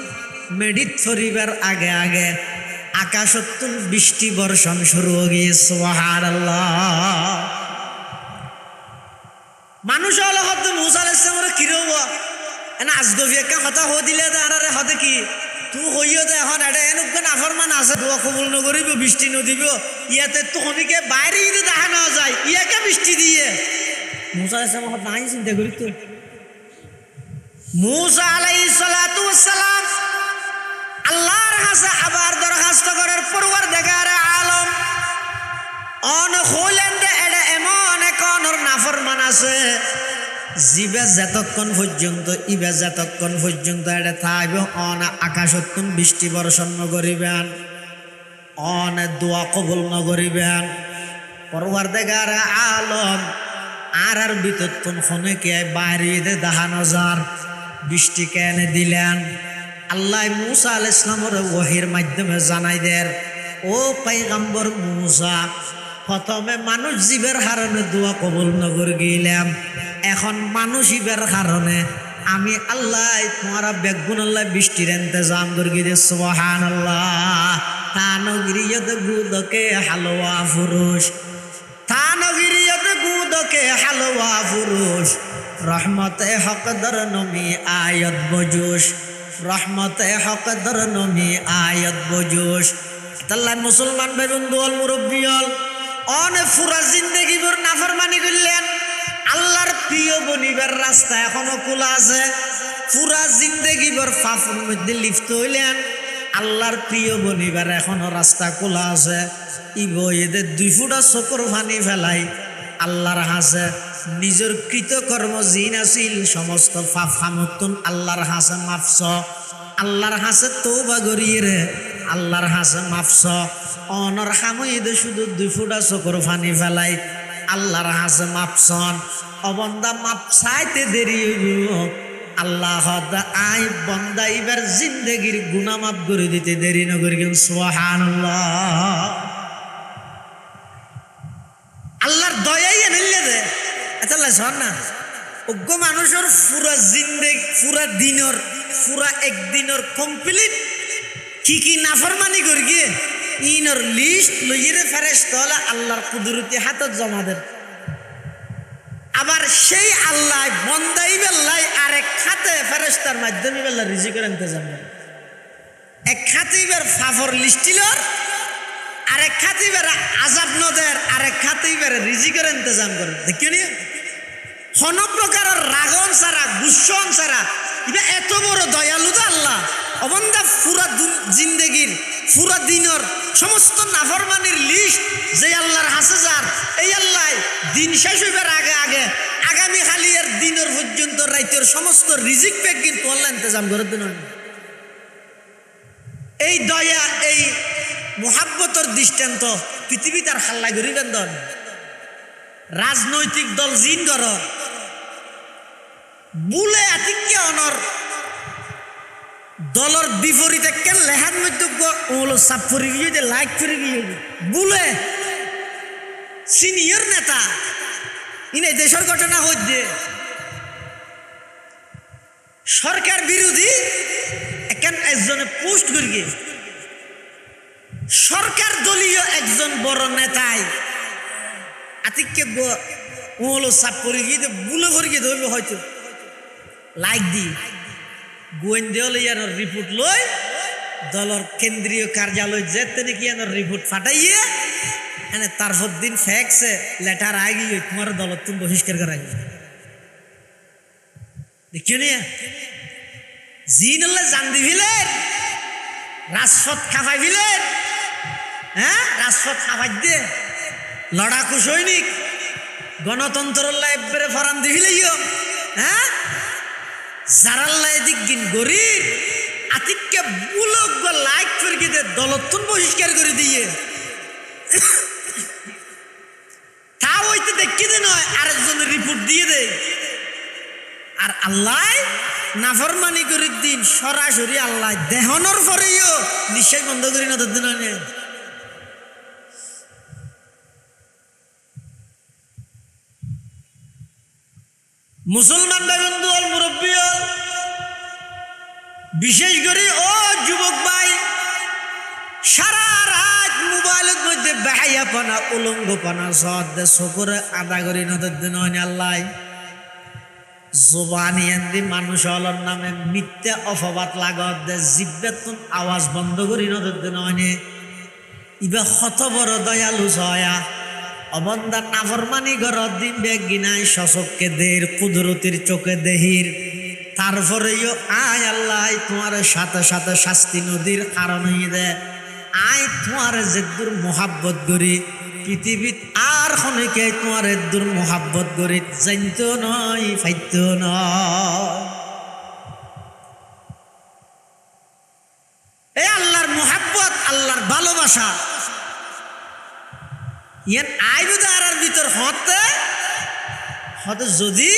মেডিট ফরিবার আগে আগে আকাশতুন বৃষ্টি বর্ষণ শুরু হয়ে গিয়ে সুবহানাল্লাহ মানুষ হলো হয়তো মুসা আলাইহিস সালামের কি রব এনা আজগবি একটা কথা হয়ে দিলে আরে হতে কি তুই হইও দে এখন এটা এনুক নাফরমান আছে দোয়া কবুল নকরিব বৃষ্টি নদিব ইয়াতে তখনকে বাইরে যদি দেখা না যায় ইয়াকে বৃষ্টি দিয়ে মুসা আলাইহিস সালাম হত নাই চিন্তা করি তো মুসা আলাইহিস সালাতু ওয়াস সালাম আল্লাহর কাছে আবার দরখাস্ত করার পরওয়ারদিগার আলম অন হইলেন দে এটা এমন কোন নাফরমান আছে জিবে যতক্ষণ পর্যন্ত ইবে যতক্ষণ পর্যন্ত এটা থাকবে অন আকাশতুন বৃষ্টি বর্ষণ করিবেন অন দোয়া কবুল ন করিবেন পরওয়ারদিগার আলম আর ভিতর তুন ফোনে কে বাইরে দেখানো যার বৃষ্টি কেন দিলেন আল্লাহ মুসা আলাইহিস সালামের ওহীর মাধ্যমে জানাই দেন ও পয়গম্বর মুসা প্রথমে মানুষ জীবের কারণে দোয়া কবুল নগর গেলাম এখন মানুষ জীবের কারণে আমি আল্লাহ তোমারা বেগুন আল্লাহ বৃষ্টির ইন্তজাম করে গিয়ে সুবহানাল্লাহ তানগিরিয়ত গুদকে হালওয়া ফুরুষ তানগিরিয়ত গুদকে হালওয়া ফুরুষ রহমতে হকদর নমি আয়াত বজুশ রহমতে হকদর নমি আয়াত বজুশ আল্লাহ মুসলমান ভাই বন্ধু অল মুরব্বিয়ল অনেক পুরা জিন্দগি ভর নাফরমানি করলেন আল্লাহর প্রিয় বনিবার রাস্তা এখনো খোলা আছে পুরা জিন্দেগি ভর পাপের মধ্যে লিপ্ত হইলেন, আল্লাহর প্রিয় বনিবার এখনো রাস্তা খোলা আছে। ইব এদের 2 ফুটা চকুর পানি ফেলাই আল্লাহর হাসে নিজের কৃতকর্ম জিন আছিল সমস্ত পাপ হামতুন আল্লাহর হাসে মাফস, আল্লাহর হাসে তওবা করিয়ে রে আল্লাহর হাসে মাফস। অনর হামইদে শুধু 2 ফুটা চকুর পানি ফেলাই আল্লাহর হাসে মাফসন। অবন্দা মাপ চাইতে দেরি হইব, আল্লাহ আই বন্দা এবার জিন্দেগির গুনাহ মাফ করে দিতে দেরি নগরি। সুবহানাল্লাহ। আল্লাহর দয়াই আনিলে দে এটা শোন না, অজ্ঞ মানুষের পুরা জিন্দেগি পুরা দিনের পুরা একদিনের কমপ্লিট কি কি নাফরমানি করি গিয়ে ইনর লিস্ট লইয়ে ফেরেশতা হলে আল্লাহর কুদরতি হাতত জমা দেন। আবার সেই আল্লাহ বন্দাই বেল্লাই আরেক খাতে ফেরেশতার মাধ্যমে বেল্লা রিজিকের ইন্তজাম করে। এক খাতে এবার ফাফর লিস্টিলর, আরেক খাতে এবার আজাব নদের, আরেক খাতে এবার রিজিকের ইন্তজাম করে। দেখিও নি কোন প্রকারের রাগন ছাড়া গুসন ছাড়া এবার এত বড় দয়ালু আল্লাহ। অবন্দা পুরা জিন্দেগির পুরা দিনের সমস্ত নাফরমানির লিস্ট যে আল্লাহর হাসে যার, এই আল্লাহ দিন শেষ হইবার আগে আগে আগামী খালিয়ার দিনের পর্যন্ত রাইতের সমস্ত রিজিক প্যাক কিন্তু আল্লাহ ইন্তজাম করে দিন। এই দয়া এই মুহাব্বতের দৃষ্টান্ত পৃথিবী তার হাল্লা করি বেন্দন। রাজনৈতিক দল জিন গর বুলে আতিক্য অনর দলের বিপরীতে কেন লেহার মধ্যে ওগুলো সাপ করে গিয়ে লাইক করে গিয়ে বুলে সিনিয়র নেতা ইনে দেশের ঘটনা হচ্ছে সরকার বিরোধী এখন একজনে পোস্ট করে গিয়ে সরকার দলীয় একজন বড় নেতাই আতিক্য ওগুলো সাপ করে গিয়ে বুলে করে গিয়ে ধরবে হয়তো লাইক দি গোয়েন্দা ইয়ানোর রিপোর্ট লই দলের কেন্দ্রীয় কার্যালয় যেতে নাকি ইয়ানোর রিপোর্ট ফাটাইয়ে এনে তারপর দিন ফ্যাক্সে লেটার আগিয়ে তোমার দলত তুমি বহিষ্কার করা দেখিও নিয়া জিন আল্লাহ জান দিবিলেন রাজপথ খাফাই দিলেন। হ্যাঁ রাজপথ খাফাই দিয়ে লড়াকু সৈনিক গণতন্ত্র এবারে ফরাম দিবিলেইও। হ্যাঁ যারাল্লা এদিক গিন গরিব আতিককে বুলক লাইক করে গিয়ে দলতুন বহিষ্কার করে দিয়ে তা হইতে দেখি দে নয় আরেকজনের রিপোর্ট দিয়ে দেয়। আর আল্লাহ নাফরমানি করে দিন সরাসরি আল্লাহ দেহনর পরেও নিশ্চয় বন্ধ করি না দিন। মুসলমান ভাই বন্ধু হল মুরব্বী হল বিশেষ করে ও যুবক ভাই সারা রাত মোবাইলের মধ্যে বেহাইয়াপনা উলঙ্গপনা সদ সকরে আদা করি নদের দিন আল্লাহ জবানি এন্দি মানুষ হলর নামে মিথ্যা অপবাদ লাগত দে জিব্বেতুন আওয়াজ বন্ধ করি নদের দিন ইবা কত বড় দয়ালু ছয়া অবন্দা নাফরমানি গরত দিন বেগিনাই সচককে দের কুদরতির চোখে দেহির তারপরেও আয় আল্লাহ তোমার সাথে সাথে শাস্তি নদীর কারণ হয়ে দে আয় তোমার যেদুর মোহাব্বত করি পৃথিবীত আর খনিকে তোমার এদুর মোহাব্বত করি জানত নয় ফাইত নয়। এই আল্লাহর মোহাব্বত আল্লাহর ভালোবাসা ইয়ান আইবুদার ভিতর হতে হতে যদি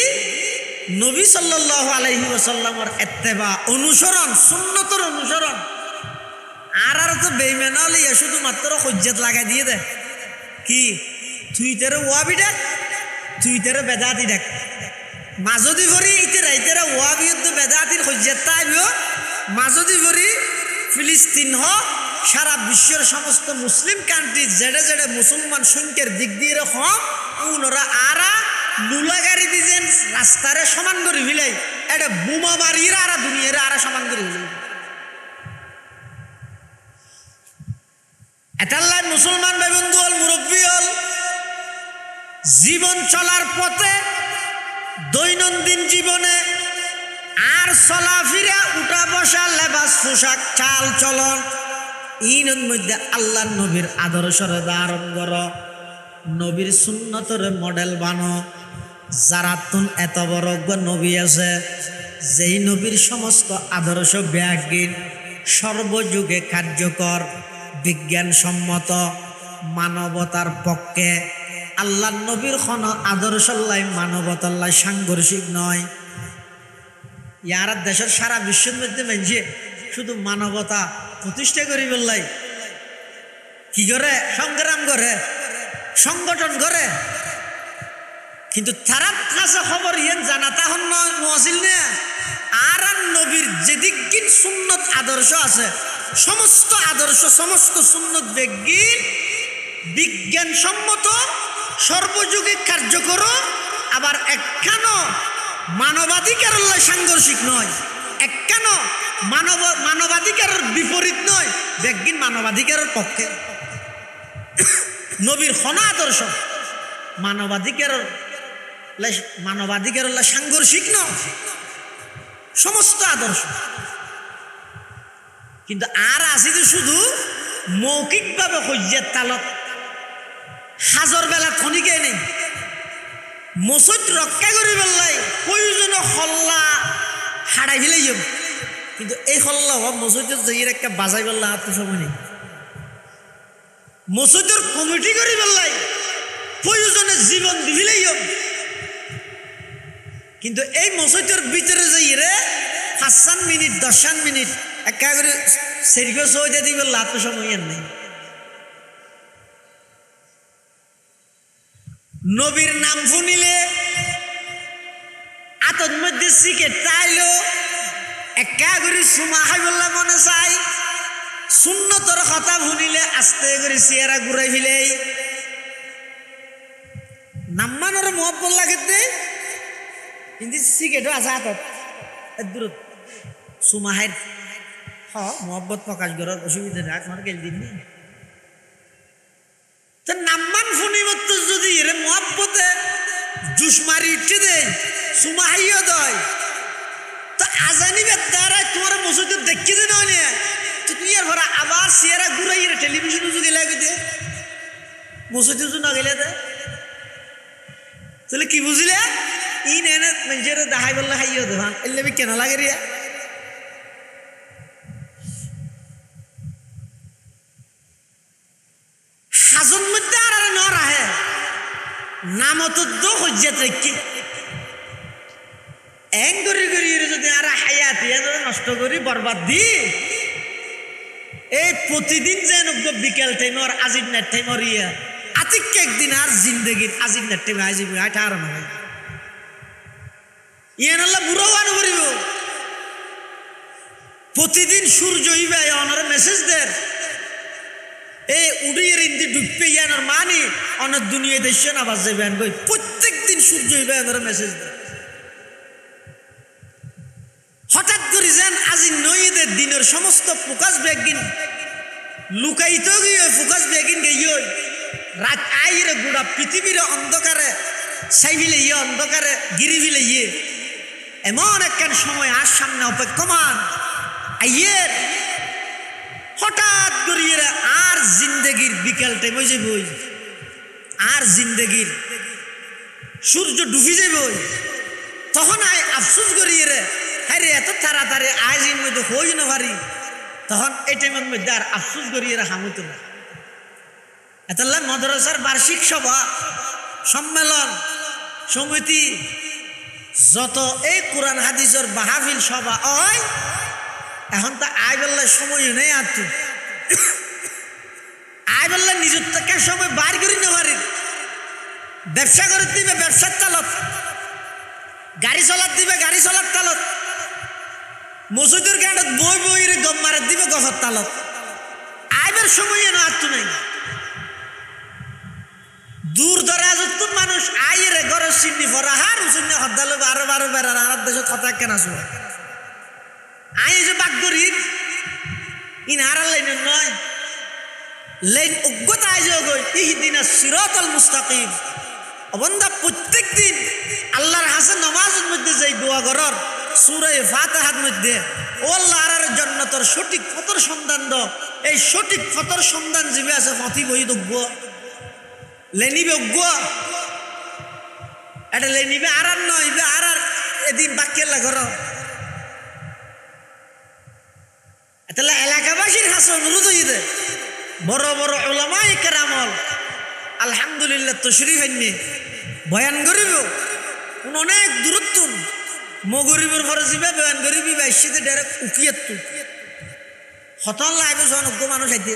নবী সাল্লাল্লাহু আলাইহি ওয়াসাল্লামের ইত্তেবা অনুসরণ সুন্নতের অনুসরণ আর তো বেঈমান হলে শুধুমাত্র হজ্জত লাগাই দিয়ে দে কি টুইটারে ওয়াবি ডাক টুইটারে বেদাতি ডাক মাজদি ভরি ইতেরা ইতেরা ওয়াবিয়ত বেদাতির হজ্জত তাইবো মাজদি ভরি ফিলিস্তিন হোক সারা বিশ্বের সমস্ত মুসলিম কান্ট্রি যেড়ে যেড়ে মুসলমান সংখ্যার দিক দিয়ে রকম ওনারা আরা লুলা গাড়ি দিয়েছেন রাস্তারে সমান করে ফিলাই এটা বোমা মারিয়ে আরা দুনিয়ারে আরা সমান করে ফিলাই। এটাল্লাই মুসলমান ভাই বন্ধু হল মুরব্বী হল জীবন চলার পথে দৈনন্দিন জীবনে আর চলাফিরা উঠা বসা লেবাস পোশাক চাল চলন ইনের মধ্যে আল্লাহর নবীর আদর্শরে ধারণ কর, নবীর সুন্নতরে মডেল বানো। যারা তুন এত বড় নবী আছে, যেই নবীর সমস্ত আদর্শ ব্যাগিন সর্বযুগে কার্যকর, বিজ্ঞানসম্মত, মানবতার পক্ষে। আল্লাহর নবীর কোনো আদর্শল্লাই মানবতাল্লাই সাংঘর্ষিক নয়। ইয়ার দেশের সারা বিশ্বের মধ্যে মানছে শুধু মানবতা প্রতিষ্ঠা করি বললাই কি করে সংগ্রাম করে, সংগঠন করে, কিন্তু তারা কাছে খবর ইয়েন জানা তখন নছিল না। আর নবীর যেদিক সুন্নত আদর্শ আছে, সমস্ত আদর্শ সমস্ত সুন্নত বিজ্ঞানসম্মত, সর্বযুগে কার্যকর, আবার একখানো মানবাধিকার সাংঘর্ষিক নয়, একখানো মানবাধিকারের বিপরীত নয়, বিজ্ঞান মানবাধিকারের পক্ষে। নবীর খনা আদর্শ মানবাধিকার সাংঘর্ষিক নয়, সমস্ত আদর্শ। কিন্তু আর আসি তো শুধু মৌখিকভাবে হইয়ার তালত হাজর বেলা খনিকে নেই মসজিদ রক্ষা করি বেলাই প্রয়োজনে হল্লা হারাই ফেলে যাব, কিন্তু এই হল্লা মসজিদের যাইয়ের একটা বাজাই বেলা হাত সময় নেই। মসজিদের কমিটি করি বেলাই প্রয়োজনে জীবন দিবিলেই যাব, কিন্তু এই মসজিদের ভিতরে যাইয়ে 5 মিনিট 10 মিনিট একা করে সেরিকে সহজে দিবে লাভ সময় নেই। নবীর নাম শুনিলে আতর মধ্যে সিগারেট চাইলো একা করে সুমা খাইবল্লা মনে চাই, সুন্নতর কথা শুনিলে আস্তে করে চেহারা ঘুরাই ফেলেই নাম্মানোর মহব্বত লাগে দেয়, কিন্তু সিগারেটও আছে হাতত দূরত সুমাহের মহব্বত প্রকাশ করার অসুবিধা রাখ আমার গেল দিন নেই। তো নাম্মান ফুনিমত যদি এরে মহব্বতে জুস মারি উঠে দেয়, সুমাহাইও দেয়, তো আজানিবের দ্বারাই তোমার মসজিদে দেখিয়ে দে নয় তো তুই আর ভরা আবার চেহারা ঘুরাই টেলিভিশনে যদি লাগে দে মসজিদে যদি না গেলে দে, তাহলে কি বুঝলে ই নেনে নিজের দেখাই বললে খাইও দে এলে কেন লাগে রিয়া। হাজন মধ্যে আর নর আহে নামত হজ্জাত রেখে এং করি করি যদি আর হায়াত নষ্ট করি বরবাদ দি এই প্রতিদিন যেন বিকেল টাইম আর আজির নাইট টাইম আর ইয়া আতিক একদিন আর জিন্দগির আজির নাইট টাইম আজ আটা আর নয় ইয়ে নাল্লা বুড়ো গান করিব প্রতিদিন সূর্য ইবে অনার মেসেজ দের এই উড়িয়ে ইন্দি ডুববে ইয়ানোর মানি অনেক দুনিয়া দেশ না বাজে বেন বই প্রত্যেক দিন সূর্য ইবে অনার মেসেজ দের। হঠাৎ করে যেন আজি নইদের দিনের সমস্ত ফোকাস বেগিন লুকাইতে গিয়ে ফোকাস বেগিন গিয়ে রাত আইরে গুড়া পৃথিবীর অন্ধকারে সাইবিলে ইয়ে অন্ধকারে গিরি ফিলে ইয়ে এমন একখান সময় আর সামনে অপেক্ষমান আইয়ের হঠাৎ করিয়ে আর জিন্দগির বিকেল টাইম হয়ে যাবই আর জিন্দগির সূর্য ডুবি যাবই তখন আয় আফসোস করিয়ে রে হ্যাঁ রে এত তাড়াতাড়ি আইজির মধ্যে হই না পারি তখন এই টাইমের মধ্যে আর আফসোস করিয়ে রে হামুত না। এতলা মাদ্রাসার বার্ষিক সভা সম্মেলন সমিতি যত এই কোরআন হাদিসের মাহফিল সভা হয় এখন তো আই বেল্লার সময় নেই আর তুই আই বেল্লার নিজের থেকে সময় বার করি না পারি ব্যবসা করে দিবে ব্যবসার তালত গাড়ি চলার দিবে গাড়ি চলার তালত মসজিদের গাঁটত বই বই রে গম মারে দিবে গফর তালত আইবার সময় না আর তুই নাই দূর দরাজত মানুষ আইরে ঘরে চিনি ভরা হার চিনি হদ্দালে বারো বারো বেড়ার আর দেশত কথা কেন আসবে আই যে বাগদরি ইন আর লাইন নয় লাইন অজ্ঞতা আইজ গই ইহদিনা সিরাতাল মুস্তাকিম অবন্দা প্রত্যেক দিন আল্লাহর হাসে নামাজের মধ্যে যাই দোয়া করার সূরা ফাতিহার মধ্যে ও আল্লাহর জন্য তোর সঠিক পথর সন্ধান দ এই সঠিক পথর সন্ধান জিবে আছে পথি বই দগ্গ লেনিবে অজ্ঞ এটা লেনিবে আর নয় আর এদিন বাক্যেলা ঘর তাহলে এলাকাবাসীর কাছে অনুরোধ হইতে বড় বড় উলামায়ে কেরামল আলহামদুলিল্লাহ তশরিফ আইনে বয়ান করিব অনেক দূরত্ব মগরিবের পরে যাবে বয়ান করিবি বাইশিতে ডাইরেক্ট উকিয়াত হতন লাইবে অজ্ঞ মানুষ আইতে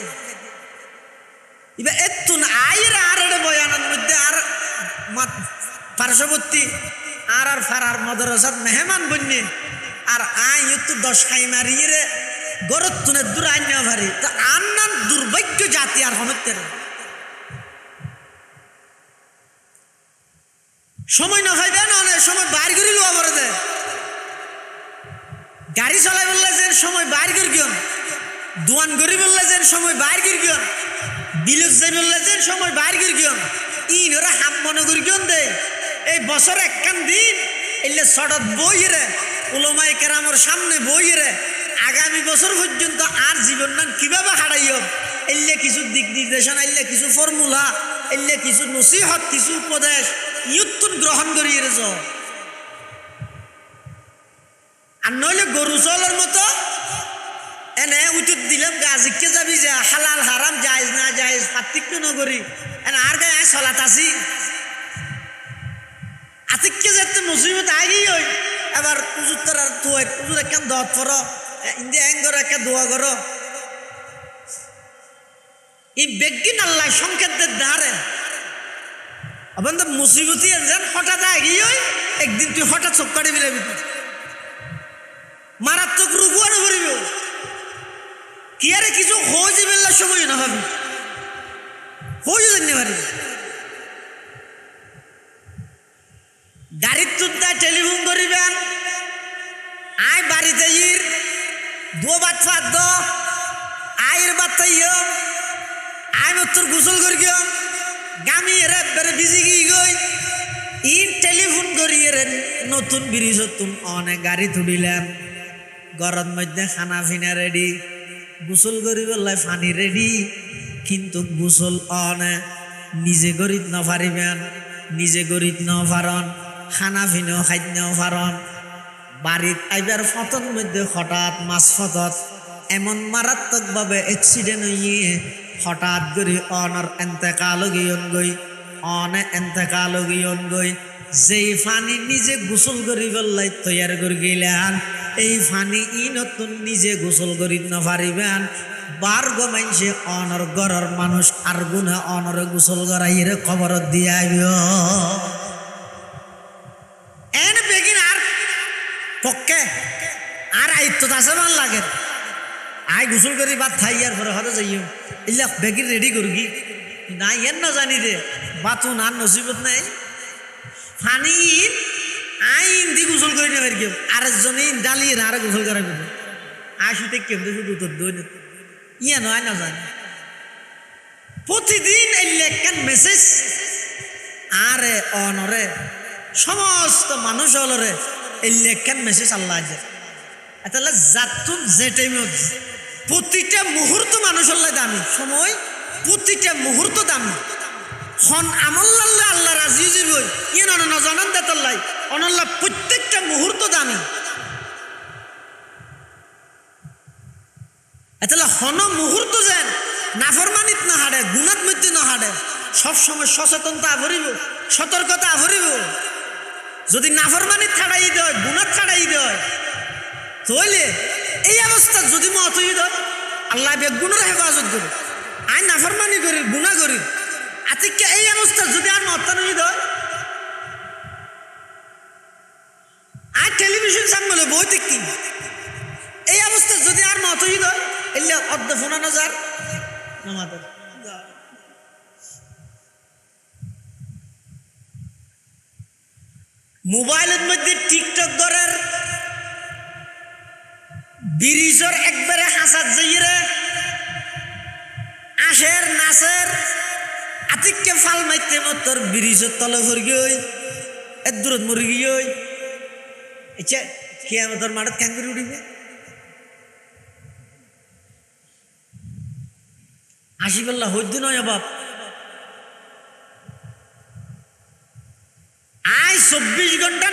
এবার এত আয়ের আর বয়ানের মধ্যে আর পার্শ্ববর্তী আর ফারার মদরসাত মেহমান বন্যে আর আই তো 10 খাই মারিয়ে রে গরত তুনে দূর আইন ভারি তো আন্নান দুর্ভাগ্য জাতি আর হনতের সময় না ভাইবে না অনেক সময় বাইর করে লওয়া পড়ে দেয় গাড়ি চলাই বললে যে সময় বাইর করে গিয়ন দোয়ান করি বললে যে সময় বাইর করে গিয়ন বিলুস যাই বললে যে সময় বাইর করে গিয়ন ইন ওরা হাম মনে করি গিয়ন দে এই বছর একখান দিন এলে সড়ক বইরে উলামায়ে কেরামের সামনে বইরে আগামী বছর পর্যন্ত আর জীবন নাম কিভাবে হারাইব এলে কিছু দিক নির্দেশনা এলে কিছু ফর্মুলা এলে কিছু নসিহত কিছু উপদেশ ইয়ুত্তুন গ্রহণ করিয়ে রেছ আর নইলে গরু চলের মতো এনে উঠুত দিলাম গাজিকে যাবি যে হালাল হারাম জায়েজ না জায়েজ পার্থক্য নগরী এনে আর গায়ে চলাত আসি আতিককে যেতে মুসিবত আগেই হই এবার পুজুর তোর আর তুই পুজুর একখান দত পর ইন্দি হ্যাং করো একটা দোয়া করো এই বেগিন আল্লাহ সংকেতদের ধারে আবার তো মুসিবতই যেন হঠাৎ আগেই হই একদিন তুই হঠাৎ চোখ কাটি মিলাবি মারাত্মক রোগও আর ভরিব কি আরে কিছু হয়ে যাবে সময় না ভাবি হয়ে জানি পারি গাড়ির তুলতে টেলিফোন করিবেন আয় বাড়িতে ইর দো বাত ফাদ দো আয়ের বাত আয় মতর গোসল করি গিয়ে গামি এরে বেড়ে বিজি গিয়ে গই ইন টেলিফোন করিয়ে নতুন ব্রিজ তুম অনেক গাড়ি তুলিলাম গরম মধ্যে খানা ফিনা রেডি গোসল করি বললে পানি রেডি কিন্তু গোসল অনে নিজে গরিব ন পারিবেন নিজে গরিব ন পারন খানা ফিনেও খাদ্যও পারন বাড়িত আইবার ফতন মধ্যে হঠাৎ মাছ ফতত এমন মারাত্মকভাবে অ্যাক্সিডেন্ট হইয়ে হঠাৎ করে অনর এন্তেকাল গিয়ন গই অনে এন্তেকাল গিয়ন গই যেই ফানি নিজে গোসল করি বললাই তৈয়ার করে গেলেন এই ফানি ই নতুন নিজে গোসল করি না পারিবেন বার গমাইছে অনর গরর মানুষ আর গুনা অনর গোসল করাইরে খবর দিয়ে আইব এন বেগিন আর পক্ষে আর আয়ত্ত আছে ভাল লাগে আয় গোসল করি বাদ থাইয়ার পরে হতে যাইও ইল্লা বেগিন রেডি করগি না এন না জানি রে বাতু না নসিবত নাই ফানি আইন দি গোসল করি না কেউ আরেকজনে ডালিয়ে না আর গোসল করা গেল আশুতে কেউ শুধু তোর দই ইয়া নয় না জানি প্রতিদিন এই লেখান মেসেজ আরে অনরে সমস্ত মানুষ হলরে এই লেখান মেসেজ আল্লাহ তাহলে জাতুন যে টাইমে প্রতিটা মুহূর্ত মানুষ আল্লাহ দামি সময় প্রতিটা মুহূর্ত দামি হন আমল্লাহ আল্লাহ রাজি বই ইয়ে নজানান দেতাল্লাই অনল্লাহ প্রত্যেকটা মুহূর্ত দামি তাহলে হন মুহূর্ত যেন নাফরমানিত না হাড়ে গুণাত মধ্যে না হাড়ে সবসময় সচেতনতা আভরিব সতর্কতা আভরিব যদি নাফরমানিত ছাড়াই দেয় গুণাত ছাড়াই দেয় তাহলে এই অবস্থা যদি মত দেয় আল্লাহ বেগুনের হেফাজত করি আই নাফরমানি করি গুণা করি আতিককে এই অবস্থা যদি আর মতানুই দেয় আর টেলিভিশন সামনে বই দেখি এই অবস্থা যদি আর মতই দেয় এলে অর্ধ ফোনানো যার আমাদের মোবাইলের মধ্যে টিকটক ধরার ব্রিজের একবারে হাসার যাইরে আশের নাচের আতিককে ফাল মাইতে মতর ব্রিজের তলে ভরগি এ দূরত মরে গিয়ে কিয়ামতের মাঠত কেন করে উঠিবে আসি বললা হইদ নয় বাপ আই 24 ঘন্টা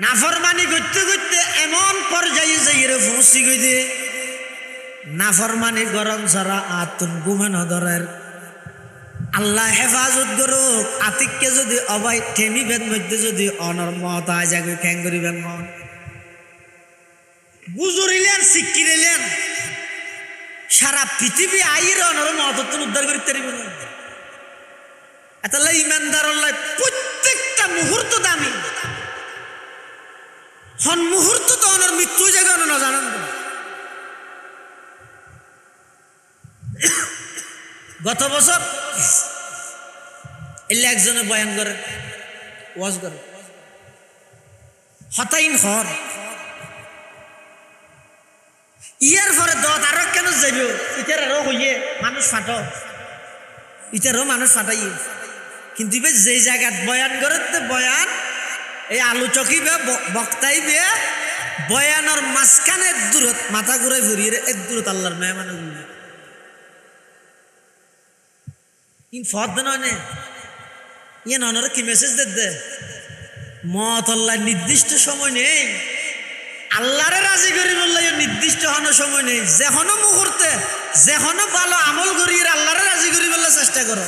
নাফরমানি করতে করতে এমন পর্যায়ে যাইরে পৌঁছি গইতে নাফরমানি গরম ছাড়া আতুন ঘুমানো ধরের আল্লাহ হেফাজত করুক আতিককে যদি অবাই ঠেমিবেন মধ্যে যদি অনর মত আয় যাবে খ্যাং করিবেন মন গুজরিলেন শিক্ষিলেন সারা পৃথিবী আইরে অনর মত উদ্ধার করতে পারিবেন এতলা ইমানদার প্রত্যেকটা মুহূর্ত দামি হন মুহূর্ত তো অনর মৃত্যু জায়গা না জানেন গত বছর এলে একজনে বয়ান করে ওয়াজ করে হতাইন হর ইয়ার পরে দত আরো কেন যাইব ইটার আরো হইয়ে মানুষ ফাট ইটারও মানুষ ফাটাই কিন্তু এবার যে জায়গাত বয়ান করে বয়ান এই আলোচকই বে বক্তাই বে বয়ানোর মাঝখানে এক দূরত মাথা ঘুরাই ঘুরিয়ে এক দূরত আল্লাহর মেহমান ফদ নয় ইয়ে ননর কি মেসেজ দে মত আল্লাহ নির্দিষ্ট সময় নেই আল্লাহরে রাজি করি বললে নির্দিষ্ট হনো সময় নেই যেহনো মুহূর্তে যেহনো ভালো আমল করি আল্লাহরে রাজি করি বললে চেষ্টা করো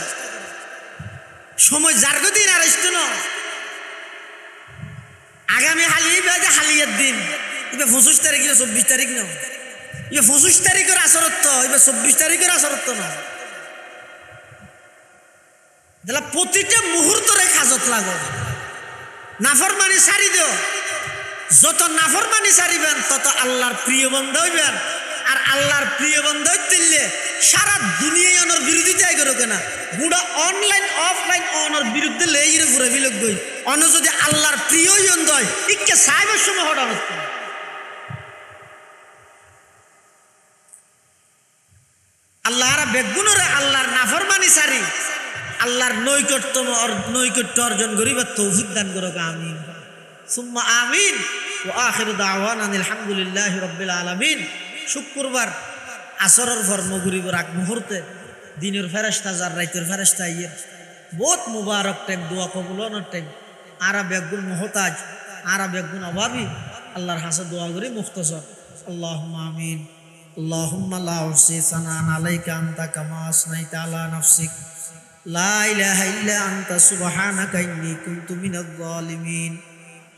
সময় যার দিন আর আসতো না আগামী হালিয়ে বেজে হালিয়ের দিন এবার 25 তারিখ 24 তারিখ না এবার 25 তারিখের আসরত্ব এবার 24 তারিখের আসরত্ব না প্রতিটা মুহূর্তরে কাজত লাগো নাফরমানি সারি দিও যত নাফরমানি সারিবেন তত আল্লাহর প্রিয় বন্ধু হইবেন আর আল্লাহর প্রিয় বন্ধু হইলে সারা দুনিয়ায় অনর বিরোধিতাই করো কেনা গুড়া অনলাইন অফলাইন অনর বিরুদ্ধে লেইরে ঘুরে বিলোক গই অন যদি আল্লাহর প্রিয় বন্ধু হয় ইকে সাহেবের সময় হঠাৎ আল্লাহরা বেগুনরে আল্লাহর নাফরমানি সারি আল্লাহর নৈকট্য অর্জন করিবার তৌফিক দান করো আমিন সুম্মা আমিন ওয়া আখিরু দাওয়ানা আলহামদুলিল্লাহি রাব্বিল আলামিন শুক্রবার আসরের পর মাগরিবের আগ মুহূর্তে দিনের ফেরেশতা যার রাতের ফেরেশতা আইয়ে বহুত মুবারক টাইম দোয়া কবুলানোর টাইম আরা বেগুন মুহতাজ আরা বেগুন অভাবী আল্লাহর হাসে দোয়া করি মুখতসর আল্লাহুম্মা আমিন আল্লাহুম্মা লা উহসি সানান আলাইকা আনতা কামা আসনাইতা আলা নাফসিক লা ইলাহা ইল্লা আনতা সুবহানাকা ইন্নী কুনতু মিনাজ জালিমিন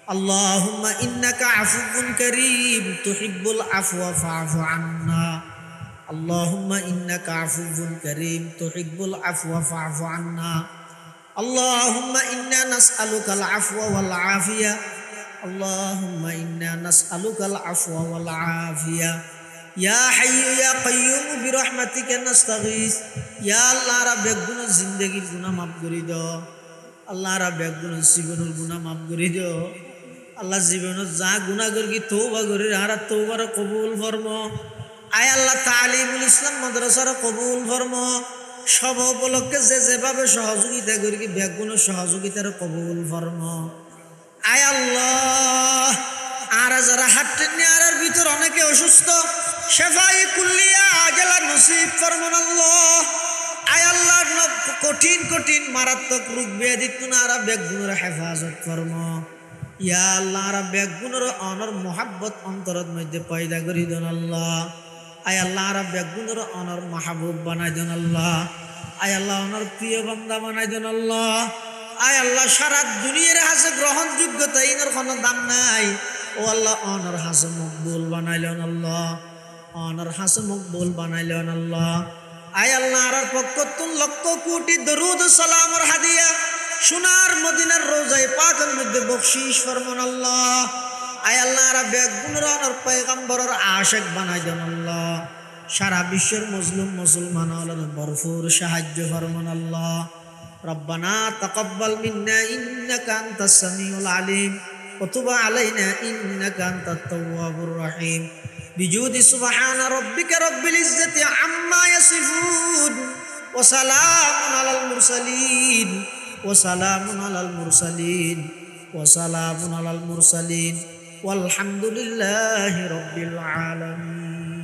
আল্লাহুম্মা ইন্নাকা আফুউন কারীম তুহিব্বুল আফওয়া ফা'ফু আন্না আল্লাহুম্মা ইন্নাকা আফুউন কারীম তুহিব্বুল আফওয়া ফা'ফু আন্না আল্লাহুম্মা ইন্না নাসআলুকাল আফওয়া ওয়াল আফিয়া আল্লাহুম্মা ইন্না নাসআলুকাল আফওয়া ওয়াল আফিয়া ইয়া হাইয়্যু ইয়া কাইয়্যুম বিরহমাতিকা নাস্তাগীস ইয়া আল্লাহ রাব্বে গুনাহ জিন্দেগির গুনাহ মাফ করে দাও আল্লাহ রাব্বে গুনাহ জীবনের গুনাহ মাফ করে দাও আল্লাহ জীবনে যা গুনাহ করি তওবা করি আর তওবার কবুল ফরমো আয় আল্লাহ তালিমুল ইসলাম মাদ্রাসার কবুল ফরমো সব উপলক্ষে যে যেভাবে সহযোগিতা করি বেগুনের সহযোগিতার কবুল ফরমো আয় আল্লাহ আর যারা হাঁটতেন আর ভিতর অনেকে অসুস্থ শেফাই কুল্লিয়া আজলা নসিব ফরমান আল্লাহ আয় আল্লাহ কঠিন কঠিন মারাত্মক রোগ ব্যাধি তুনারা বেগুনের হেফাজত ফরমো ইয়া আল্লাহ আর বেগুনের অনর মোহাব্বত অন্তরের মধ্যে পয়দা করি দেন আল্লাহ আয় আল্লাহ আর বেগুনের অনর মাহবুব বানাই দেন আল্লাহ আয় আল্লাহ অনর প্রিয় বান্দা বানাই দেন আল্লাহ আয় আল্লাহ সারা দুনিয়ার হাসে গ্রহণযোগ্যতা ইনার কোনো দাম নাই ও আল্লাহ অনর হাসে মকবুল বানাইলেন আল্লাহ অনর হাসে মকবুল বানাইলেন আল্লাহ আয় আল্লাহ আর পক্ষ তুন লক্ষ কোটি দরুদ সালামর হাদিয়া সোনার মদিনার রোজায় পাকের মধ্যে বকশিশ ফরমান আল্লাহ আয় আল্লাহ আর বেগুনের অনর পয়গম্বরের আশিক বানাই দেন আল্লাহ সারা বিশ্বের মুসলিম মুসলমান আল্লাহর ভরপুর সাহায্য ফরমান আল্লাহ রব্বানা তাকাব্বাল মিন্না ইন্নাকা আনতাস সামিউল আলিম ওয়া তুব আলাইনা ইন্নাকা আনতাত তাওয়াবুর রহিম বিজুদি সুবহানা রাব্বিকা রাব্বিল ইজ্জাতি আম্মা ইয়াসিফুন ওয়া সালামুন আলাল মুরসালিন ওয়া সালামুন আলাল মুরসালিন ওয়ালহামদুলিল্লাহি রাব্বিল আলামিন।